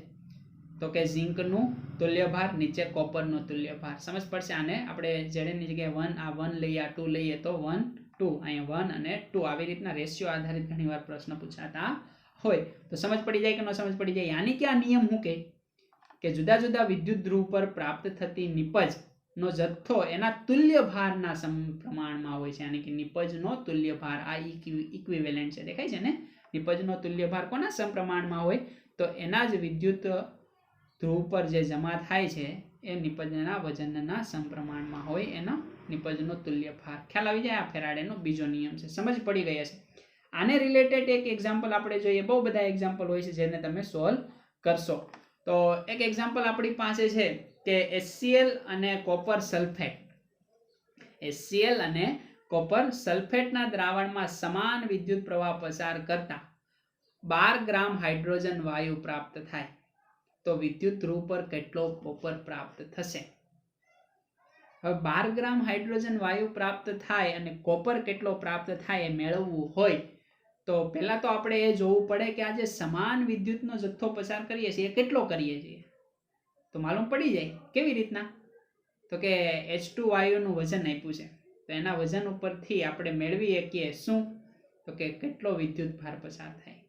S1: તો કે ઝીંકનું તુલ્યભાર નીચે કોપરનો તુલ્યભાર. સમજ પડશે? આને આપણે Zn ની જગ્યાએ 1, આ 1 લઈએ, આ 2 લઈએ તો 1 2, અહીંયા 1 અને 2 આવી રીતના રેશિયો આધારિત ઘણીવાર પ્રશ્ન પૂછાતા હોય. તો સમજ પડી જાય કે ન સમજ પડી જાય? યાની કે આ નિયમ શું કહે કે જુદા જુદા વિદ્યુત ધ્રુવ પર પ્રાપ્ત થતી નિપજ નો જથ્થો એના તુલ્ય ભારના સમપ્રમાણમાં હોય છે. યાની કે નિપજનો તુલ્ય ભાર, આ ઇક્વિવેલેન્ટ છે, દેખાય છે ને? નિપજનો તુલ્ય ભાર કોના સમપ્રમાણમાં હોય? તો એના જ વિદ્યુત ધ્રુવ પર જે જમા થાય છે એ નિપજના વજનના સમપ્રમાણમાં હોય, એનો નિપજનો તુલ્ય ભાર. ખ્યાલ આવી જાય? આ ફેરાડેનો બીજો નિયમ છે. સમજ પડી ગઈ હશે? આને રિલેટેડ એક એક્ઝામ્પલ આપણે જોઈએ. બહુ બધા એક્ઝામ્પલ હોય છે જેને તમે સોલ્વ કરશો. તો એક એક્ઝામ્પલ આપણી પાસે છે કે HCl અને કોપર સલ્ફેટ. HCl અને કોપર સલ્ફેટના દ્રાવણમાં સમાન વિદ્યુત પ્રવાહ પસાર કરતા 12 ગ્રામ હાઇડ્રોજન વાયુ પ્રાપ્ત થાય તો વિદ્યુત ધ્રુવ પર કેટલો કોપર પ્રાપ્ત થશે? હવે 12 ગ્રામ હાઇડ્રોજન વાયુ પ્રાપ્ત થાય અને કોપર કેટલો પ્રાપ્ત થાય એ મેળવવું હોય તો પહેલા તો આપણે એ જોવું પડે કે આ જે સમાન વિદ્યુતનો જથ્થો પસાર કરીએ છીએ એ કેટલો કરીએ છીએ. તો માલુમ પડી જાય. કેવી રીતના? તો કે H2 વાયુનું વજન આપ્યું છે, તો એના વજન ઉપરથી આપણે મેળવી શકીએ શું? તો કે કેટલો વિદ્યુત ભાર પસાર થાય.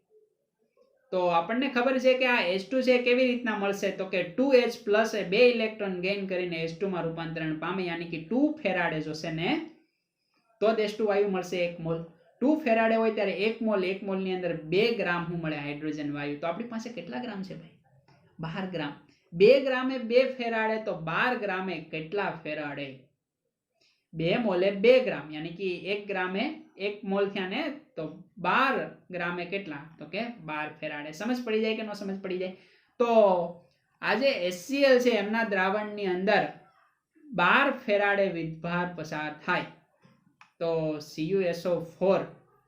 S1: તો આપણને ખબર છે કે આ H2 છે કેવી રીતના મળશે? તો કે 2H પ્લસ એ 2 ઇલેક્ટ્રોન ગેઇન કરીને H2 માં રૂપાંતરણ પામે, યાની કે 2 ફેરાડે જોશે ને તો જ H2 વાયુ મળશે 1 મોલ. 2 ફેરાડે હોય ત્યારે 1 મોલ ની અંદર 2 ગ્રામ શું મળે? હાઇડ્રોજન વાયુ. તો આપણી પાસે કેટલા ગ્રામ છે ભાઈ? 12 ગ્રામ. 2 ગ્રામે 2 ફેરાડે તો 12 ગ્રામે કેટલા ફેરાડે? 2 મોલે 2 ગ્રામ, યાની કે 1 ગ્રામે 1 મોલ થયા ને, તો 12 ગ્રામે કેટલા? તો કે 12 ફેરાડે. સમજ પડી જાય કે ન સમજ પડી જાય? તો આ જે HCl છે એમના દ્રાવણની અંદર 12 ફેરાડે વિદ્યુતભાર પસાર થાય તો CuSO4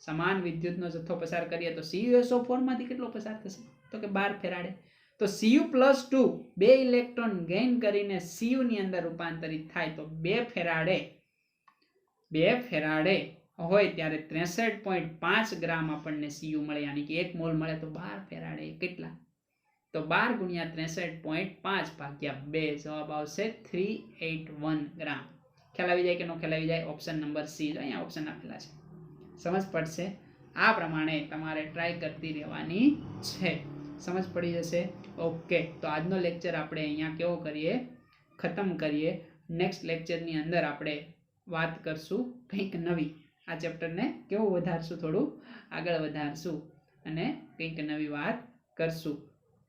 S1: સમાન વિદ્યુતનો જથ્થો પસાર કરીએ તો CuSO4 માંથી કેટલો પસાર થશે? તો કે 12 ફેરાડે. તો Cu+2 2 ઇલેક્ટ્રોન ગેઇન કરીને Cu ની અંદર રૂપાંતરિત થાય તો 2 ફેરાડે હોય ત્યારે 63.5 ગ્રામ આપણને Cu મળે, યાની કે 1 મોલ મળે તો 12 ફેરાડે કેટલા? તો 12 ગુણ્યા 63.5 ભાગ્યા 2 જવાબ આવશે 381 ગ્રામ. ખ્યાલ આવી જાય કે નો ખ્યાલ આવી જાય? ઓપ્શન નંબર C જો અહીંયા ઓપ્શન આપેલા છે. સમજ પડશે? આ પ્રમાણે તમારે ટ્રાય કરતી રહેવાની છે. સમજ પડી જશે? ઓકે, તો આજનો લેક્ચર આપણે અહીંયા કેવો કરીએ? ખતમ કરીએ. નેક્સ્ટ લેક્ચરની અંદર આપણે વાત કરશું કંઈક નવી. આ ચેપ્ટરને કેવું વધારશું, થોડું આગળ વધારશું અને કંઈક નવી વાત કરશું.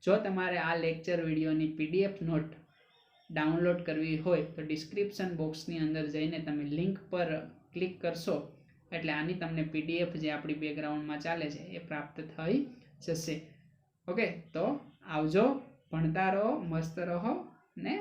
S1: જો તમારે આ લેક્ચર વિડીયોની PDF નોટ ડાઉનલોડ કરવી હોય તો ડિસ્ક્રિપ્શન બોક્સની અંદર જઈને તમે લિંક પર ક્લિક કરશો એટલે આની તમને PDF જે આપણી બેકગ્રાઉન્ડમાં ચાલે છે એ પ્રાપ્ત થઈ જશે. ઓકે, તો આવજો, ભણતા રહો, મસ્ત રહો ને